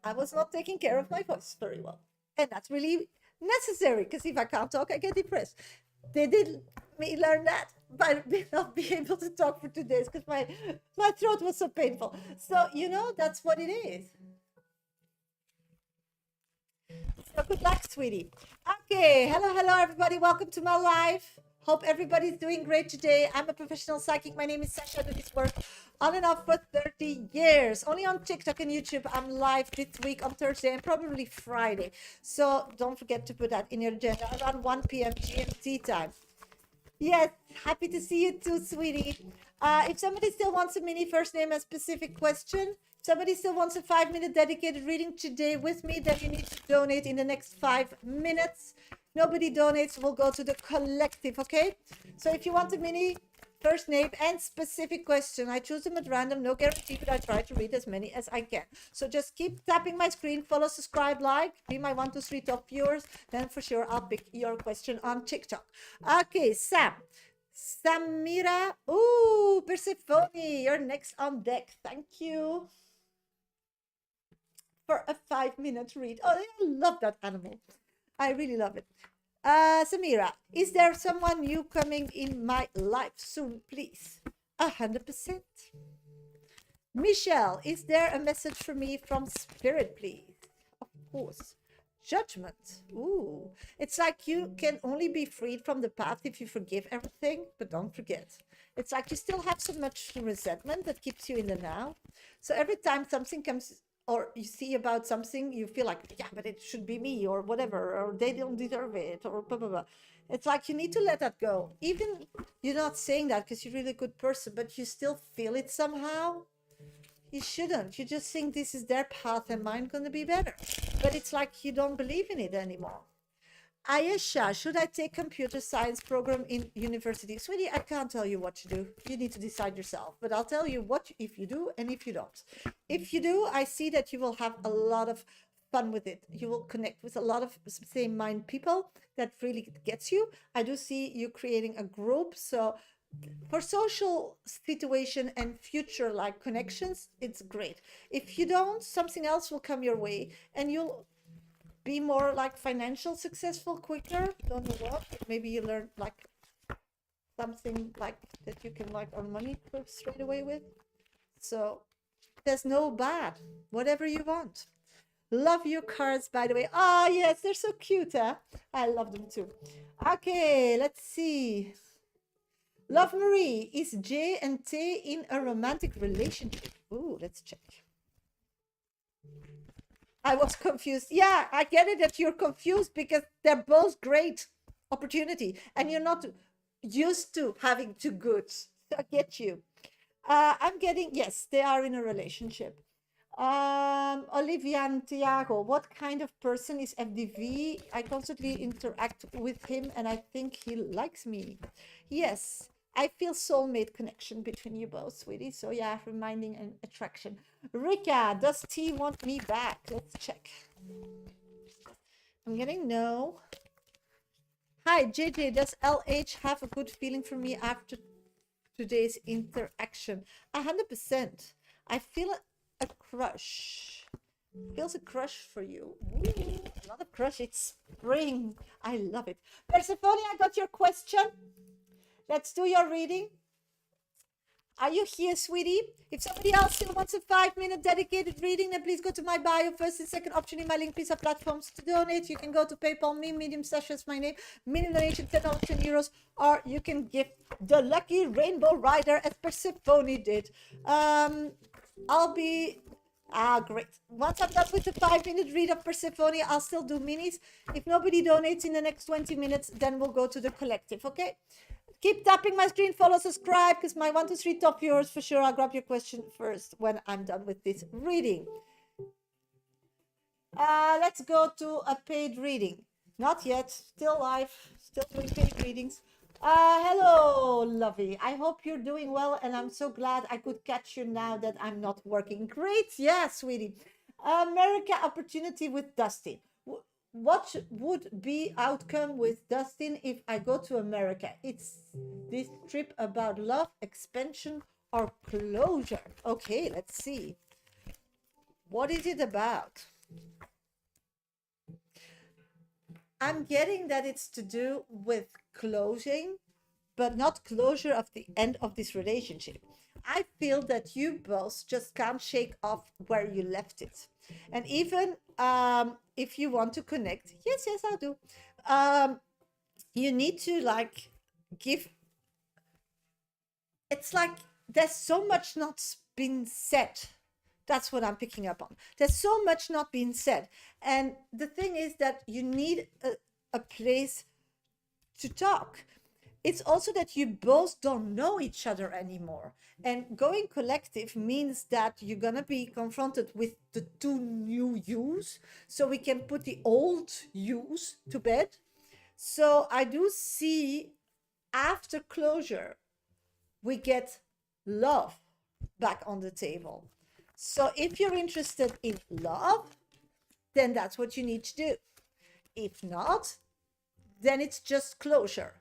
I was not taking care of my voice very well. And that's really necessary, because if I can't talk, I get depressed. They did me learn that by not being able to talk for 2 days because my throat was so painful. So, that's what it is. So good luck, sweetie. Okay, hello, everybody. Welcome to my live. Hope everybody's doing great today. I'm a professional psychic. My name is Shasha. I do this work on and off for 30 years. Only on TikTok and YouTube. I'm live this week on Thursday and probably Friday. So don't forget to put that in your agenda around 1 p.m. GMT time. Yes, happy to see you too, sweetie. If somebody still wants a mini first name and specific question, somebody still wants a 5-minute dedicated reading today with me, then you need to donate in the next 5 minutes. Nobody donates, we'll go to the collective, okay? So if you want a mini first name and specific question, I choose them at random, no guarantee, but I try to read as many as I can. So just keep tapping my screen, follow, subscribe, like, be my 1, 2, 3 top viewers, then for sure I'll pick your question on TikTok. Okay, Samira, ooh, Persephone, you're next on deck. Thank you for a 5-minute read. Oh, I love that animal. I really love it. Samira, is there someone new coming in my life soon, please? 100%. Michelle, is there a message for me from Spirit, please? Of course. Judgment. Ooh. It's like you can only be freed from the past if you forgive everything, but don't forget. It's like you still have so much resentment that keeps you in the now. So every time something comes or you see about something, you feel like, yeah, but it should be me or whatever, or they don't deserve it, or blah, blah, blah. It's like you need to let that go. Even you're not saying that because you're really a good person, but you still feel it somehow. You shouldn't. You just think this is their path and mine going to be better. But it's like you don't believe in it anymore. Ayesha, should I take computer science program in university? Sweetie, I can't tell you what to do. You need to decide yourself. But I'll tell you what if you do and if you don't. If you do, I see that you will have a lot of fun with it. You will connect with a lot of same mind people that really gets you. I do see you creating a group. So for social situation and future like connections, it's great. If you don't, something else will come your way and you'll be more like financial successful quicker. Don't know what, maybe you learn like something like that you can like earn money straight away with. So there's no bad, whatever you want. Love your cards, by the way. Oh yes, they're so cute, huh? I love them too. Okay, let's see. Love Marie, is J and T in a romantic relationship? Ooh, let's check. I was confused. Yeah, I get it that you're confused because they're both great opportunity and you're not used to having two goods. So I get you. I'm getting, yes, they are in a relationship. Olivia and Tiago, what kind of person is FDV? I constantly interact with him and I think he likes me. Yes, I feel soulmate connection between you both, sweetie. So yeah, reminding and attraction. Rika, does T want me back? Let's check. I'm getting no. Hi, JJ, does LH have a good feeling for me after today's interaction? 100%. I feel a crush. Feels a crush for you. Ooh, not a crush, it's spring. I love it. Persephone, I got your question. Let's do your reading. Are you here, sweetie? If somebody else still wants a 5-minute dedicated reading, then please go to my bio. First and second option in my link, piece of platforms to donate. You can go to PayPal me, Medium Sasha is my name. Minimum donation, $10, €10, or you can give the lucky rainbow rider as Persephone did. I'll be great. Once I'm done with the 5-minute read of Persephone, I'll still do minis. If nobody donates in the next 20 minutes, then we'll go to the collective, okay? Keep tapping my screen, follow, subscribe, because my 1, 2, 3 top viewers for sure. I'll grab your question first when I'm done with this reading. Let's go to a paid reading. Not yet, still live, still doing paid readings. Hello, lovey. I hope you're doing well, and I'm so glad I could catch you now that I'm not working. Great, yeah, sweetie. America opportunity with Dustin. What would be outcome with Dustin if I go to America? It's this trip about love, expansion, or closure. Okay, let's see. What is it about? I'm getting that it's to do with closing, but not closure of the end of this relationship. I feel that you both just can't shake off where you left it. And even if you want to connect, yes, I do. You need to like give. It's like there's so much not been said. That's what I'm picking up on. There's so much not being said. And the thing is that you need a place to talk. It's also that you both don't know each other anymore. And going collective means that you're going to be confronted with the two new yous. So we can put the old yous to bed. So I do see after closure, we get love back on the table. So if you're interested in love, then that's what you need to do. If not, then it's just closure.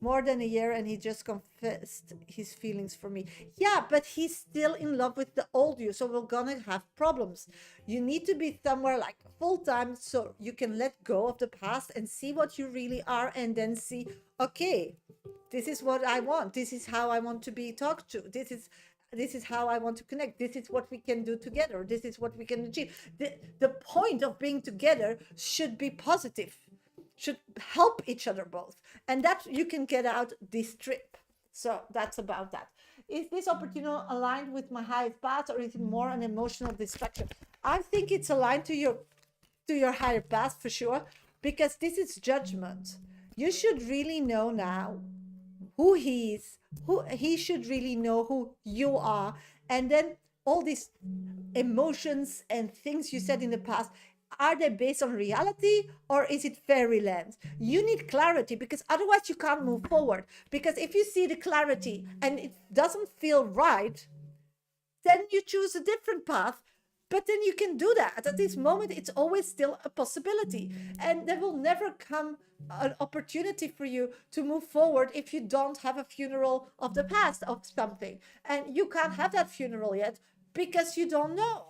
More than a year and he just confessed his feelings for me. Yeah, but he's still in love with the old you, so we're gonna have problems. You need to be somewhere like full-time so you can let go of the past and see what you really are, and then see, okay, this is what I want. This is how I want to be talked to. This is this is how I want to connect. This is what we can do together. This is what we can achieve. The point of being together should be positive, should help each other both. And that you can get out this trip. So that's about that. Is this opportunity aligned with my highest path, or is it more an emotional distraction? I think it's aligned to your higher path for sure, because this is judgment. You should really know now who he is, who he should really know who you are. And then all these emotions and things you said in the past, are they based on reality or is it fairyland? You need clarity, because otherwise you can't move forward. Because if you see the clarity and it doesn't feel right, then you choose a different path. But then you can do that. At this moment, it's always still a possibility. And there will never come an opportunity for you to move forward if you don't have a funeral of the past of something. And you can't have that funeral yet because you don't know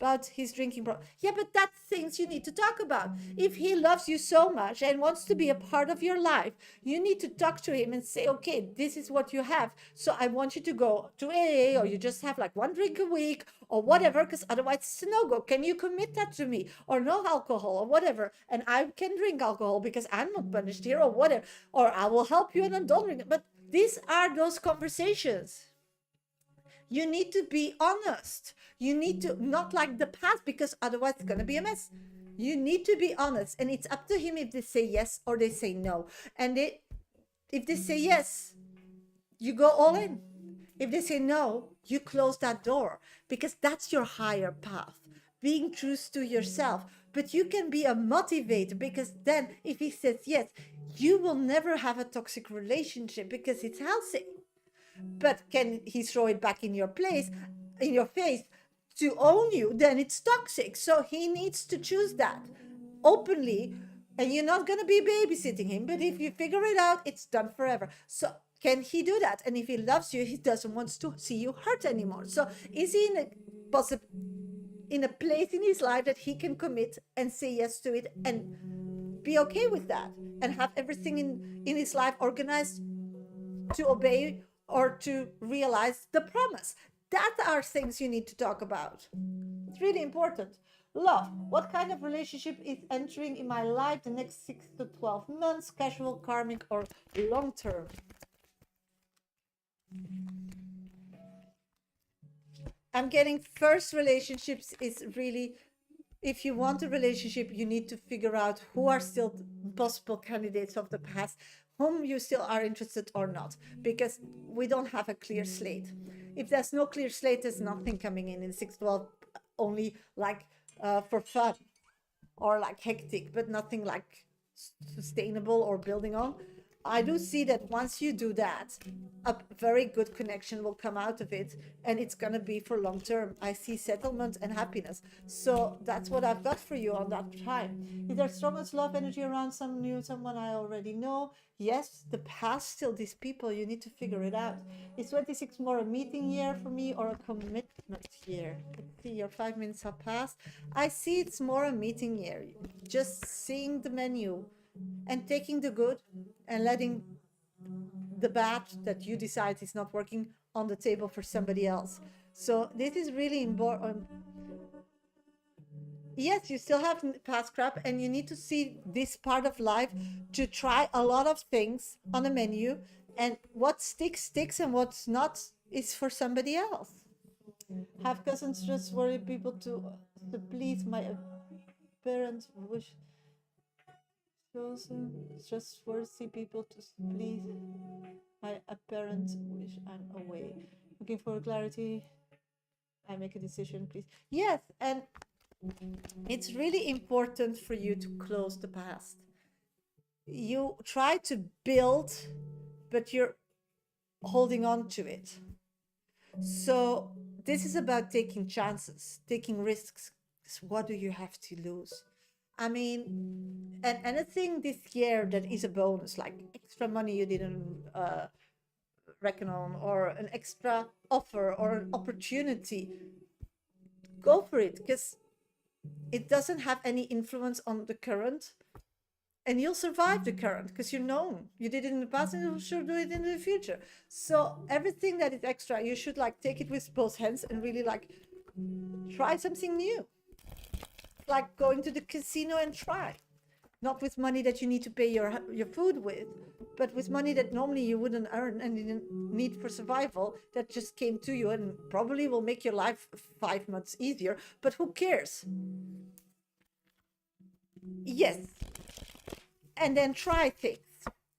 about his drinking problem. Yeah, but that's things you need to talk about. If he loves you so much and wants to be a part of your life, you need to talk to him and say, okay, this is what you have. So I want you to go to AA, or you just have like one drink a week or whatever, because otherwise it's a no-go. Can you commit that to me? Or no alcohol or whatever. And I can drink alcohol because I'm not punished here or whatever. Or I will help you and I don't drink it. But these are those conversations. You need to be honest. You need to not like the past, because otherwise it's going to be a mess. You need to be honest, and it's up to him if they say yes or they say no. And if they say yes, you go all in. If they say no, you close that door, because that's your higher path, being true to yourself. But you can be a motivator, because then if he says yes, you will never have a toxic relationship because it's healthy. But can he throw it back in your face to own you? Then it's toxic. So he needs to choose that openly, and you're not going to be babysitting him. But if you figure it out, it's done forever. So can he do that? And if he loves you, he doesn't want to see you hurt anymore. So is he in a place in his life that he can commit and say yes to it and be okay with that, and have everything in his life organized to obey or to realize the promise? That are things you need to talk about. It's really important. Love. What kind of relationship is entering in my life the next 6 to 12 months? Casual, karmic, or long term? I'm getting first relationships is really, if you want a relationship, you need to figure out who are still possible candidates of the past, whom you still are interested or not, because we don't have a clear slate. If there's no clear slate, there's nothing coming in 6-12, only like for fun or like hectic, but nothing like sustainable or building on. I do see that once you do that, a very good connection will come out of it, and it's going to be for long term. I see settlement and happiness. So that's what I've got for you on that time. Is there strongest love energy around someone I already know? Yes, the past, still these people, you need to figure it out. Is 26 more a meeting year for me or a commitment year? Let's see, your 5 minutes have passed. I see it's more a meeting year. Just seeing the menu and taking the good and letting the bad that you decide is not working on the table for somebody else. So this is really important. Yes, you still have past crap, and you need to see this part of life to try a lot of things on a menu, and what sticks and what's not is for somebody else. Have cousins, trustworthy people to please my parents wish. Chosen trustworthy people to please my apparent wish. I'm away. Looking for clarity. I make a decision, please. Yes, and it's really important for you to close the past. You try to build, but you're holding on to it. So this is about taking chances, taking risks. What do you have to lose? I mean, and anything this year that is a bonus, like extra money you didn't reckon on, or an extra offer or an opportunity, go for it, because it doesn't have any influence on the current. and you'll survive the current because you know you did it in the past and you'll sure do it in the future. So everything that is extra, you should like take it with both hands and really like try something new, like going to the casino and try. Not with money that you need to pay your food with, but with money that normally you wouldn't earn and didn't need for survival, that just came to you and probably will make your life 5 months easier, but who cares? Yes. And then try things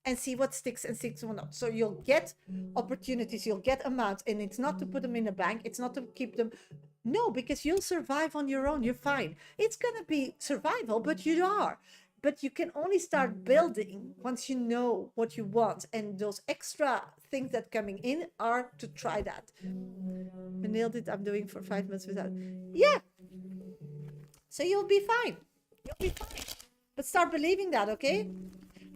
and see what sticks and sticks or not. So you'll get opportunities, you'll get amounts, and it's not to put them in a bank, it's not to keep them. No, because you'll survive on your own, you're fine. It's gonna be survival, but you are. But you can only start building once you know what you want, and those extra things that coming in are to try that. I nailed it. I'm doing for 5 months without. Yeah. So you'll be fine. You'll be fine. But start believing that, okay?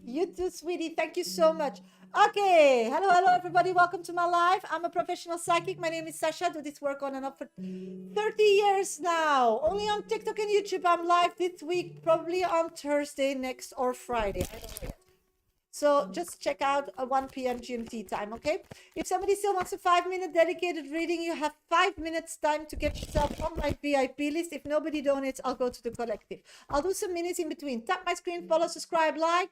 You too, sweetie. Thank you so much. Okay. Hello, everybody. Welcome to my live. I'm a professional psychic. My name is Shasha. I do this work on and off for 30 years now. Only on TikTok and YouTube. I'm live this week, probably on Thursday next or Friday. I don't know yet. So just check out 1 p.m. GMT time, okay? If somebody still wants a 5-minute dedicated reading, you have 5 minutes time to get yourself on my VIP list. If nobody donates, I'll go to the collective. I'll do some minutes in between. Tap my screen, follow, subscribe, like.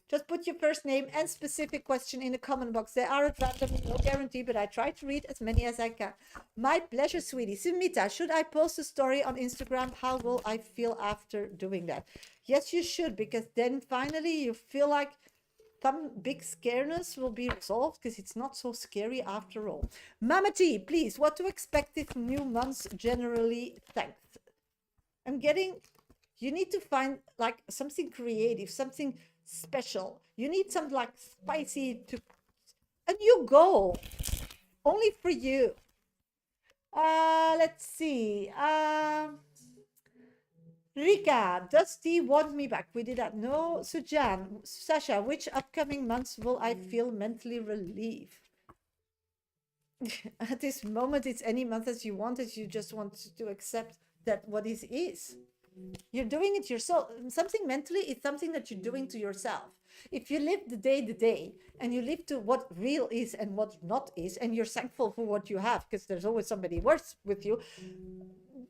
Just put your first name and specific question in the comment box. They are at random, no guarantee, but I try to read as many as I can. My pleasure, sweetie. Sumita, should I post a story on Instagram? How will I feel after doing that? Yes, you should, because then finally you feel like some big scareness will be resolved, because it's not so scary after all. Mama T, please, what to expect this new month generally? Thanks. I'm getting, you need to find like something creative, something special. You need some like spicy to a new goal only for you. Let's see. Rika, does T want me back? We did that. No. Sujan, Sasha, which upcoming months will I feel mentally relieved? At this moment, it's any month as you want it. You just want to accept that what is. You're doing it yourself. Something mentally is something that you're doing to yourself. If you live the day, and you live to what real is and what not is, and you're thankful for what you have, because there's always somebody worse with you,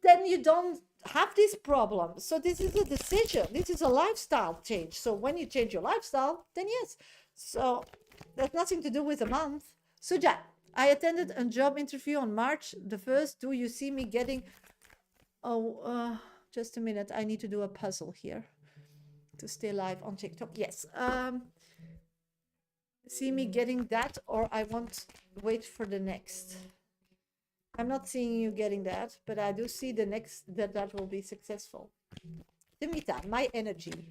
then you don't have this problem. So this is a decision. This is a lifestyle change. So when you change your lifestyle, then yes. So that's nothing to do with a month. Suja, I attended a job interview on March the 1st. Do you see me getting... just a minute, I need to do a puzzle here to stay live on TikTok. Yes. See me getting that, or I won't wait for the next. I'm not seeing you getting that, but I do see the next that will be successful. Dimita, my energy.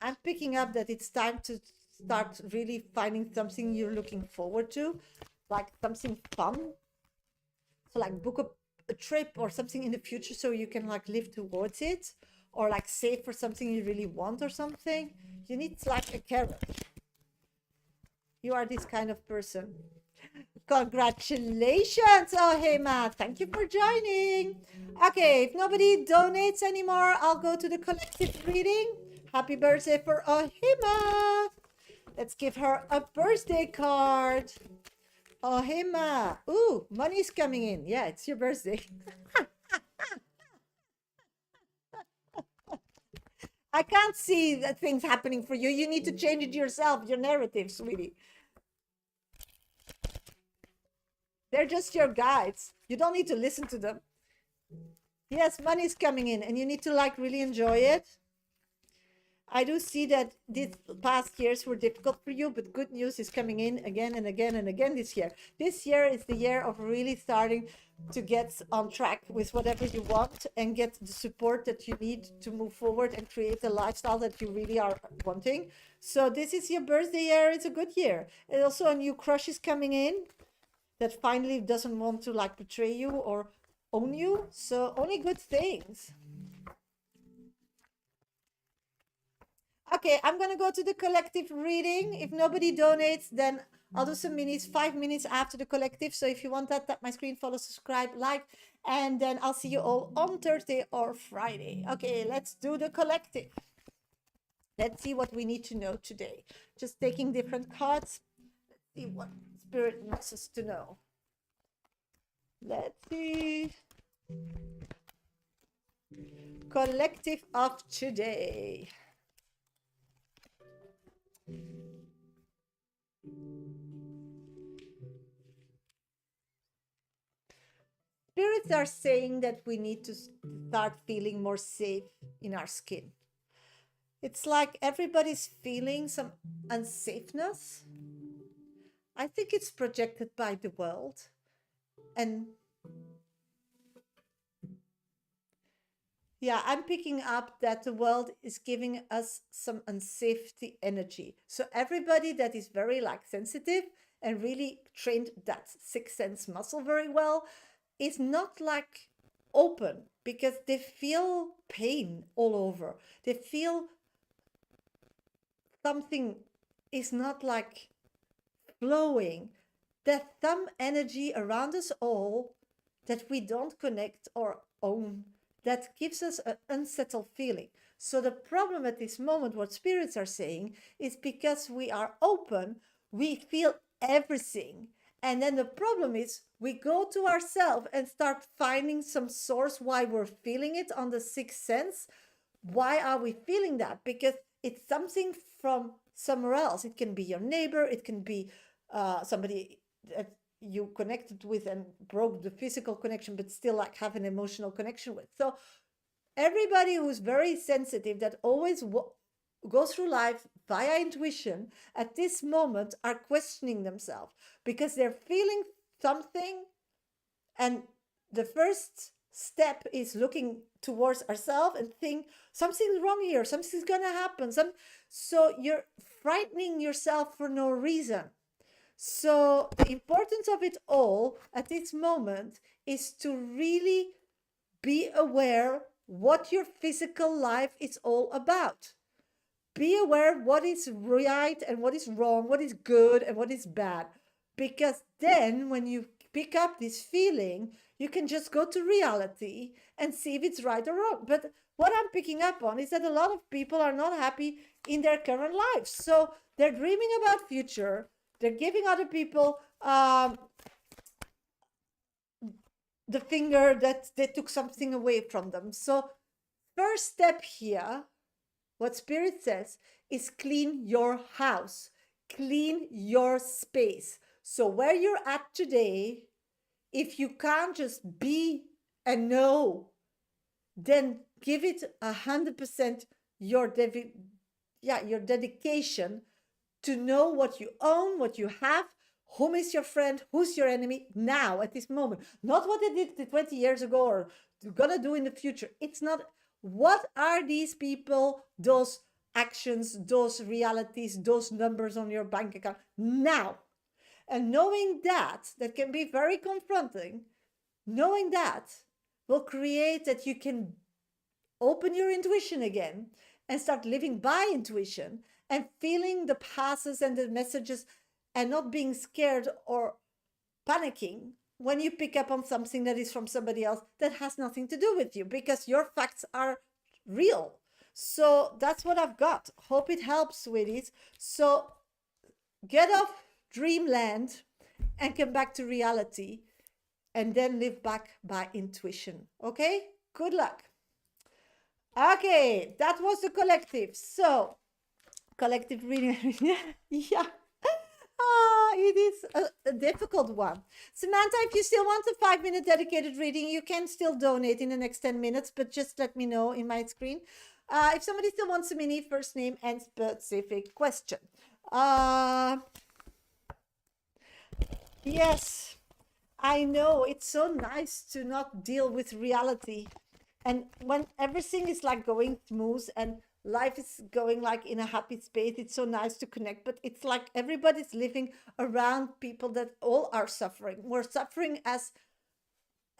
I'm picking up that it's time to start really finding something you're looking forward to, like something fun. So like book a trip or something in the future so you can like live towards it, or like save for something you really want or something. You need like a carrot. You are this kind of person. Congratulations, Ohema. Thank you for joining. Okay, if nobody donates anymore, I'll go to the collective reading. Happy birthday for Ohema. Let's give her a birthday card. Ohema. Ooh, money's coming in. Yeah, it's your birthday. I can't see that things happening for you. You need to change it yourself, your narrative, sweetie. They're just your guides. You don't need to listen to them. Yes, money's coming in and you need to like really enjoy it. I do see that these past years were difficult for you, but good news is coming in again and again and again this year. This year is the year of really starting to get on track with whatever you want and get the support that you need to move forward and create the lifestyle that you really are wanting. So this is your birthday year. It's a good year. And also a new crush is coming in that finally doesn't want to like betray you or own you. So only good things. Okay, I'm going to go to the collective reading. If nobody donates, then I'll do some minutes, 5 minutes after the collective. So if you want that, tap my screen, follow, subscribe, like, and then I'll see you all on Thursday or Friday. Okay, let's do the collective. Let's see what we need to know today. Just taking different cards. Let's see what Spirit wants us to know. Let's see. Collective of today. Spirits are saying that we need to start feeling more safe in our skin. It's like everybody's feeling some unsafeness. I think it's projected by the world. And yeah, I'm picking up that the world is giving us some unsafety energy. So everybody that is very like sensitive and really trained that sixth sense muscle very well is not like open because they feel pain all over. They feel something is not like flowing. There's some energy around us all that we don't connect or own that gives us an unsettled feeling. So the problem at this moment, what spirits are saying, is because we are open, we feel everything. And then the problem is we go to ourselves and start finding some source why we're feeling it on the sixth sense. Why are we feeling that? Because it's something from somewhere else. It can be your neighbor, it can be somebody that you connected with and broke the physical connection, but still like have an emotional connection with. So everybody who's very sensitive, that always goes through life via intuition, at this moment are questioning themselves because they're feeling something. And the first step is looking towards ourselves and think something's wrong here, something's gonna happen. So you're frightening yourself for no reason. So the importance of it all at this moment is to really be aware what your physical life is all about. Be aware what is right and what is wrong, what is good and what is bad. Because then when you pick up this feeling, you can just go to reality and see if it's right or wrong. But what I'm picking up on is that a lot of people are not happy in their current lives. So they're dreaming about future. They're giving other people the finger that they took something away from them. So first step here, what Spirit says, is clean your house, clean your space. So where you're at today, if you can't just be and know, then give it 100% your dedication to know what you own, what you have, whom is your friend, who's your enemy now at this moment. Not what they did 20 years ago or gonna do in the future. It's not what are these people, those actions, those realities, those numbers on your bank account now. And knowing that can be very confronting. Knowing that will create that you can open your intuition again and start living by intuition and feeling the passes and the messages and not being scared or panicking when you pick up on something that is from somebody else that has nothing to do with you, because your facts are real. So that's what I've got. Hope it helps with it. So get off dreamland and come back to reality and then live back by intuition. Okay? Good luck. Okay, that was the collective. So collective reading. Yeah. It is a difficult one. Samantha, if you still want a 5-minute dedicated reading, you can still donate in the next 10 minutes, but just let me know in my screen. If somebody still wants a mini, first name and specific question. Yes, I know. It's so nice to not deal with reality. And when everything is like going smooth and life is going like in a happy space, it's so nice to connect. But it's like everybody's living around people that all are suffering. We're suffering as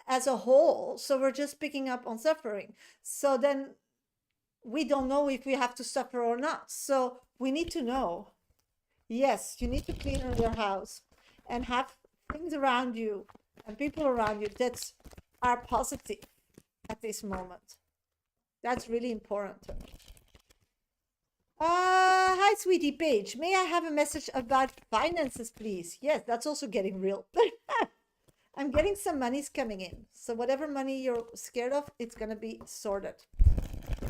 a whole. So we're just picking up on suffering. So then we don't know if we have to suffer or not. So we need to know. Yes, you need to clean your house and have things around you and people around you that are positive at this moment. That's really important. Hi, sweetie Paige. May I have a message about finances, please? Yes, that's also getting real. I'm getting some money's coming in. So whatever money you're scared of, it's gonna be sorted.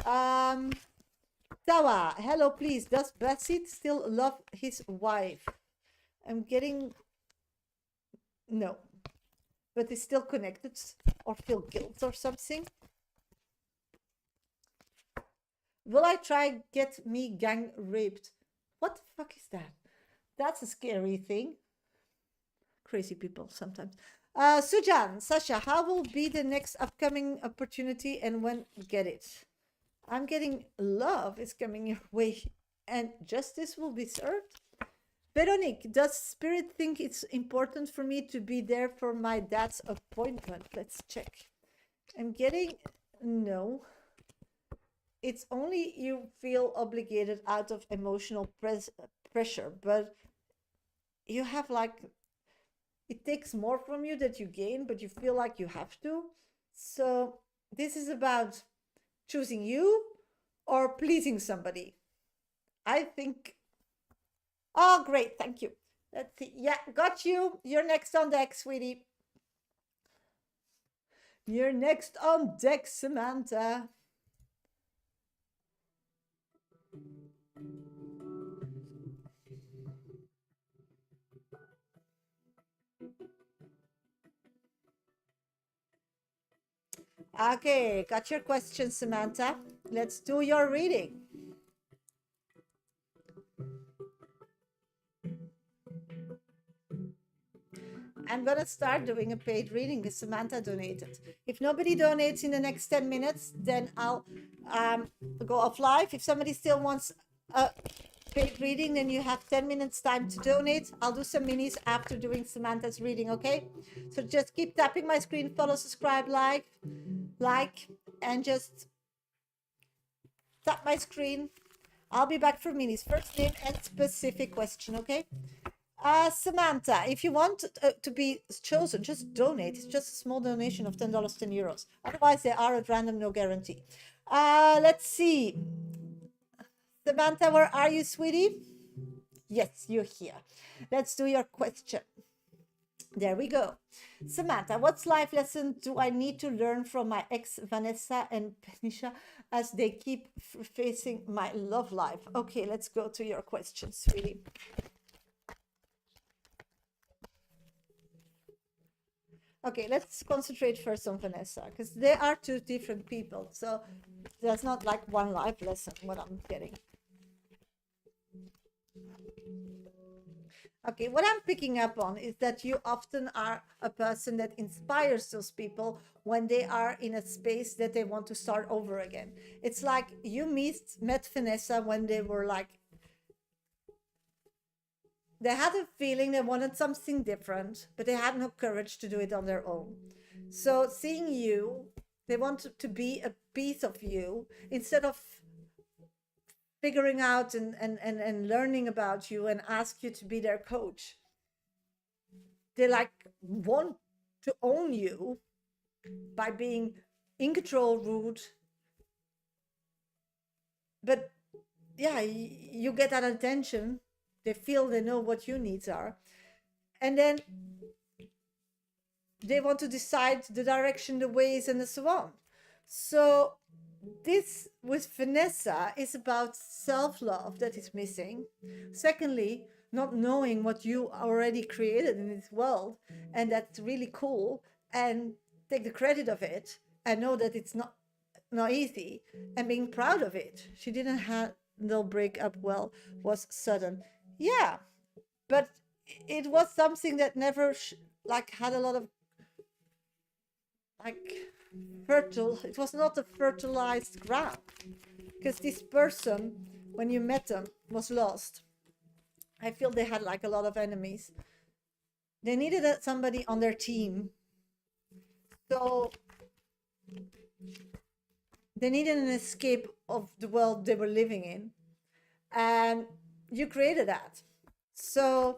Um, Tawa, hello, please. Does Basit still love his wife? I'm getting no, but is still connected or feel guilt or something. Will I try get me gang raped? What the fuck is that? That's a scary thing. Crazy people sometimes. Sujan, Sasha, how will be the next upcoming opportunity and when get it? I'm getting love is coming your way and justice will be served. Veronique, does Spirit think it's important for me to be there for my dad's appointment? Let's check. I'm getting no. It's only you feel obligated out of emotional pressure, but you have like it takes more from you that you gain, but you feel like you have to. So this is about choosing you or pleasing somebody. I think. Oh, great. Thank you. Let's see. Yeah, got you. You're next on deck, sweetie. You're next on deck, Samantha. Okay, got your question, Samantha. Let's do your reading. I'm gonna start doing a paid reading because Samantha donated. If nobody donates in the next 10 minutes, then I'll go off live. If somebody still wants a paid reading, then you have 10 minutes time to donate. I'll do some minis after doing Samantha's reading, okay? So just keep tapping my screen, follow, subscribe, like, and just tap my screen. I'll be back for minis. First name and specific question, okay? Samantha, if you want to be chosen, just donate. It's just a small donation of $10, €10. Otherwise, they are at random, no guarantee. Let's see. Samantha, where are you, sweetie? Yes, you're here. Let's do your question. There we go. Samantha, what life lesson do I need to learn from my ex Vanessa and Penisha as they keep facing my love life? Okay, let's go to your question, sweetie. Okay, let's concentrate first on Vanessa because they are two different people. So there's not like one life lesson what I'm getting. Okay, what I'm picking up on is that you often are a person that inspires those people when they are in a space that they want to start over again. It's like you met Vanessa when they were like, they had a feeling they wanted something different, but they had no courage to do it on their own. So seeing you, they want to be a piece of you instead of figuring out and learning about you and ask you to be their coach. They like want to own you by being in control, rude. But yeah, you get that attention. They feel they know what your needs are. And then they want to decide the direction, the ways, and so on. So this with Vanessa is about self-love that is missing. Secondly, not knowing what you already created in this world, and that's really cool, and take the credit of it and know that it's not easy and being proud of it. She didn't handle breakup well, was sudden. Yeah, but it was something that never like had a lot of like fertile. It was not a fertilized ground because this person, when you met them, was lost. I feel they had like a lot of enemies. They needed somebody on their team, so they needed an escape of the world they were living in, and you created that. So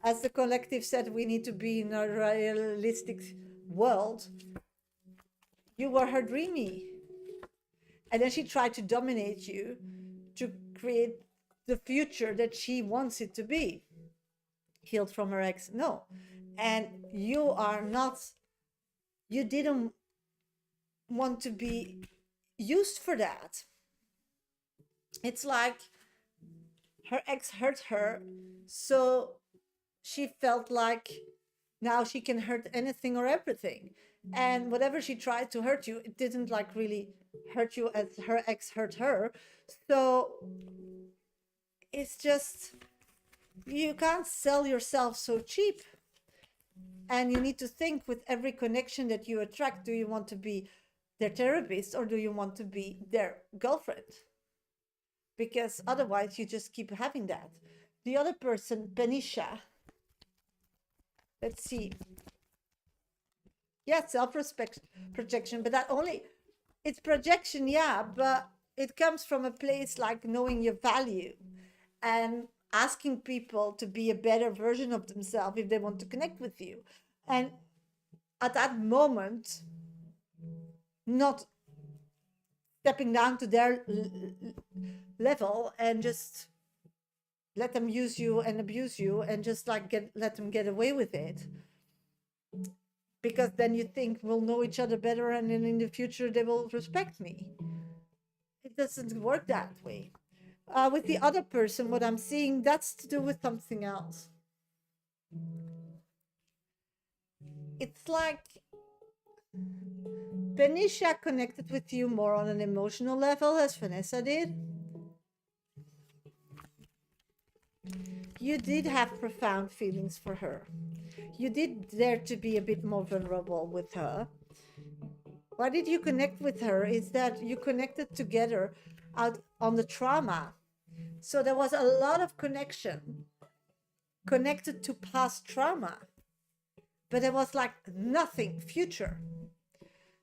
as the collective said, we need to be in a realistic world. You were her dreamie. And then she tried to dominate you, to create the future that she wants it to be. Healed from her ex, no. And you are not, you didn't want to be used for that. It's like her ex hurt her, so she felt like now she can hurt anything or everything. And whatever she tried to hurt you, it didn't like really hurt you as her ex hurt her. So it's just, you can't sell yourself so cheap. And you need to think with every connection that you attract, do you want to be their therapist or do you want to be their girlfriend? Because otherwise you just keep having that. The other person, Benisha, let's see. Yeah, self-respect, projection, but that only, it's projection, yeah, but it comes from a place like knowing your value and asking people to be a better version of themselves if they want to connect with you. And at that moment, not stepping down to their level and just let them use you and abuse you and just like let them get away with it. Because then you think we'll know each other better and then in the future they will respect me. It doesn't work that way. With the other person, what I'm seeing, that's to do with something else. It's like Benisha connected with you more on an emotional level as Vanessa did. You did have profound feelings for her. You did dare to be a bit more vulnerable with her. Why did you connect with her is that you connected together out on the trauma. So there was a lot of connection connected to past trauma, but there was like nothing future.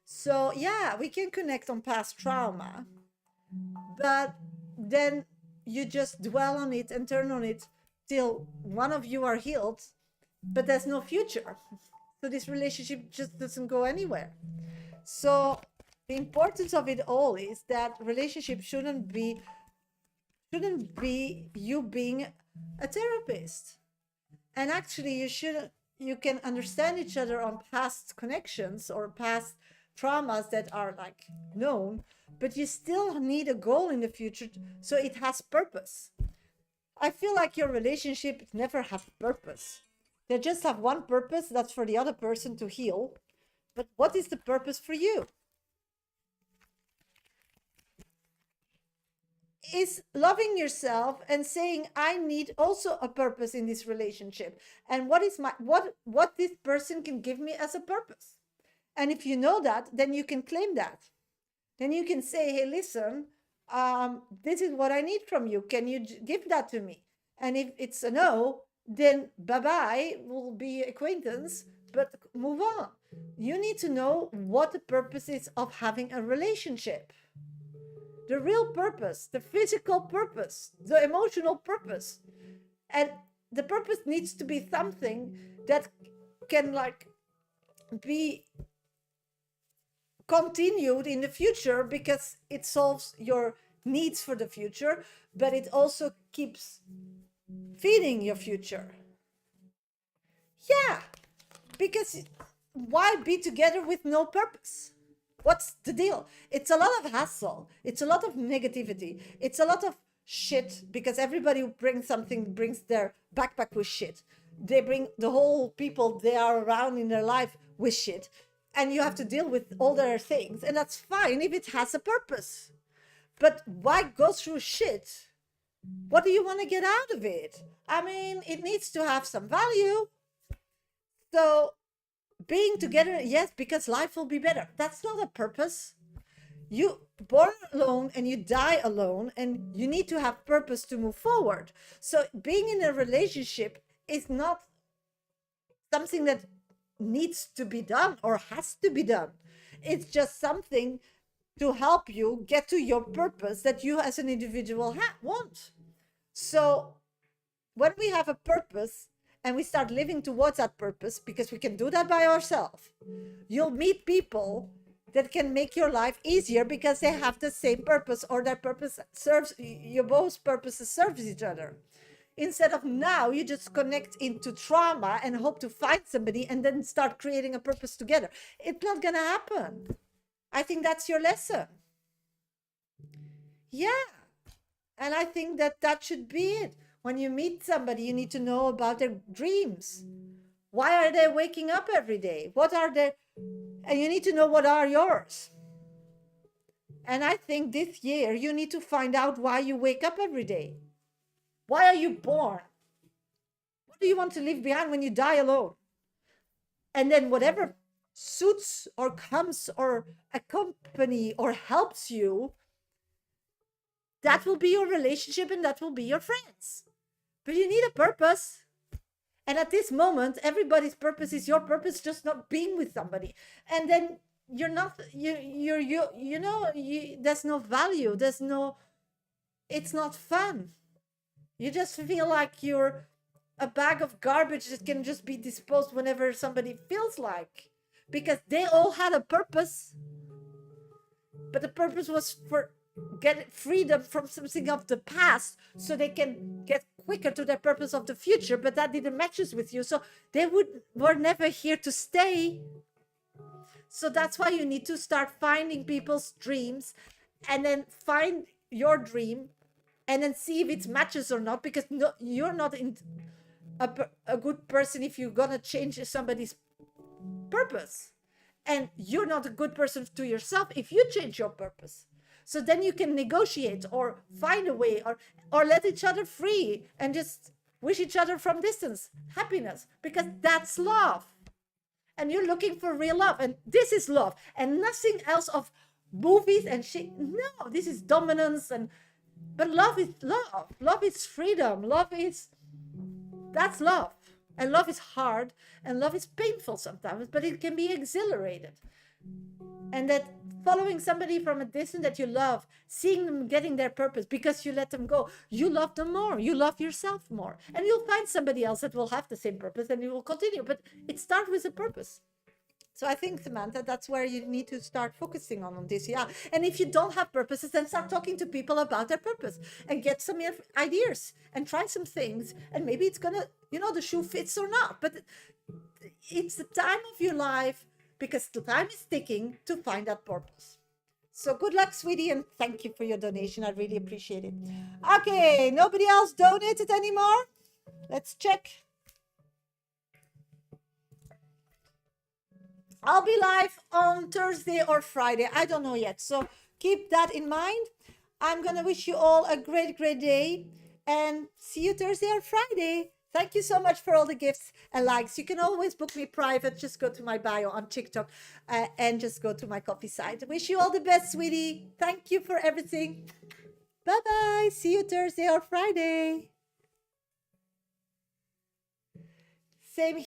So yeah, we can connect on past trauma, but then you just dwell on it and turn on it till one of you are healed, but there's no future. So this relationship just doesn't go anywhere. So the importance of it all is that relationship shouldn't be you being a therapist. And actually you can understand each other on past connections or past traumas that are like known, but you still need a goal in the future so it has purpose. I feel like your relationship never has purpose. They just have one purpose, that's for the other person to heal. But what is the purpose for you? Is loving yourself and saying, I need also a purpose in this relationship. And what is my what this person can give me as a purpose? And if you know that, then you can claim that. Then you can say, hey, listen, this is what I need from you. Can you give that to me? And if it's a no, then bye-bye, we'll be acquaintance, but move on. You need to know what the purpose is of having a relationship. The real purpose, the physical purpose, the emotional purpose. And the purpose needs to be something that can like be continued in the future because it solves your needs for the future, but it also keeps feeding your future. Yeah, because why be together with no purpose? What's the deal? It's a lot of hassle. It's a lot of negativity. It's a lot of shit because everybody who brings something brings their backpack with shit. They bring the whole people they are around in their life with shit. And you have to deal with all their things. And that's fine if it has a purpose. But why go through shit? What do you want to get out of it? I mean, it needs to have some value. So being together, yes, because life will be better. That's not a purpose. You born alone and you die alone, and you need to have purpose to move forward. So being in a relationship is not something that needs to be done or has to be done. It's just something to help you get to your purpose that you as an individual want. So when we have a purpose and we start living towards that purpose, because we can do that by ourselves, you'll meet people that can make your life easier because they have the same purpose, or their purpose serves, your both purposes serves each other. Instead of now, you just connect into trauma and hope to find somebody and then start creating a purpose together. It's not gonna happen. I think that's your lesson. Yeah. And I think that that should be it. When you meet somebody, you need to know about their dreams. Why are they waking up every day? What are their, and you need to know what are yours. And I think this year you need to find out why you wake up every day. Why are you born? What do you want to leave behind when you die alone? And then whatever suits or comes or accompany or helps you, that will be your relationship and that will be your friends. But you need a purpose. And at this moment, everybody's purpose is your purpose, just not being with somebody. And then you're not, you know, there's no value. There's no, it's not fun. You just feel like you're a bag of garbage that can just be disposed whenever somebody feels like. Because they all had a purpose. But the purpose was for get freedom from something of the past so they can get quicker to their purpose of the future, but that didn't matches with you, so they were never here to stay. So that's why you need to start finding people's dreams and then find your dream and then see if it matches or not, because no, you're not a good person if you're gonna change somebody's purpose, and you're not a good person to yourself if you change your purpose. So then you can negotiate or find a way, or let each other free and just wish each other from distance happiness, because that's love. And you're looking for real love, and this is love and nothing else of movies and shit. No, this is dominance, but love is love. Love is freedom. That's love. And love is hard and love is painful sometimes, but it can be exhilarated. And that following somebody from a distance that you love, seeing them getting their purpose because you let them go, you love them more, you love yourself more, and you'll find somebody else that will have the same purpose and you will continue, but it starts with a purpose. So I think, Samantha, that's where you need to start focusing on this. Yeah. And if you don't have purposes, then start talking to people about their purpose and get some ideas and try some things. And maybe it's gonna, the shoe fits or not, but it's the time of your life, because the time is ticking, to find that purpose. So good luck, sweetie, and thank you for your donation. I really appreciate it. Okay, nobody else donated anymore? Let's check. I'll be live on Thursday or Friday. I don't know yet. So keep that in mind. I'm going to wish you all a great, great day, and see you Thursday or Friday. Thank you so much for all the gifts and likes. You can always book me private. Just go to my bio on TikTok and just go to my coffee site. Wish you all the best, sweetie. Thank you for everything. Bye-bye. See you Thursday or Friday. Same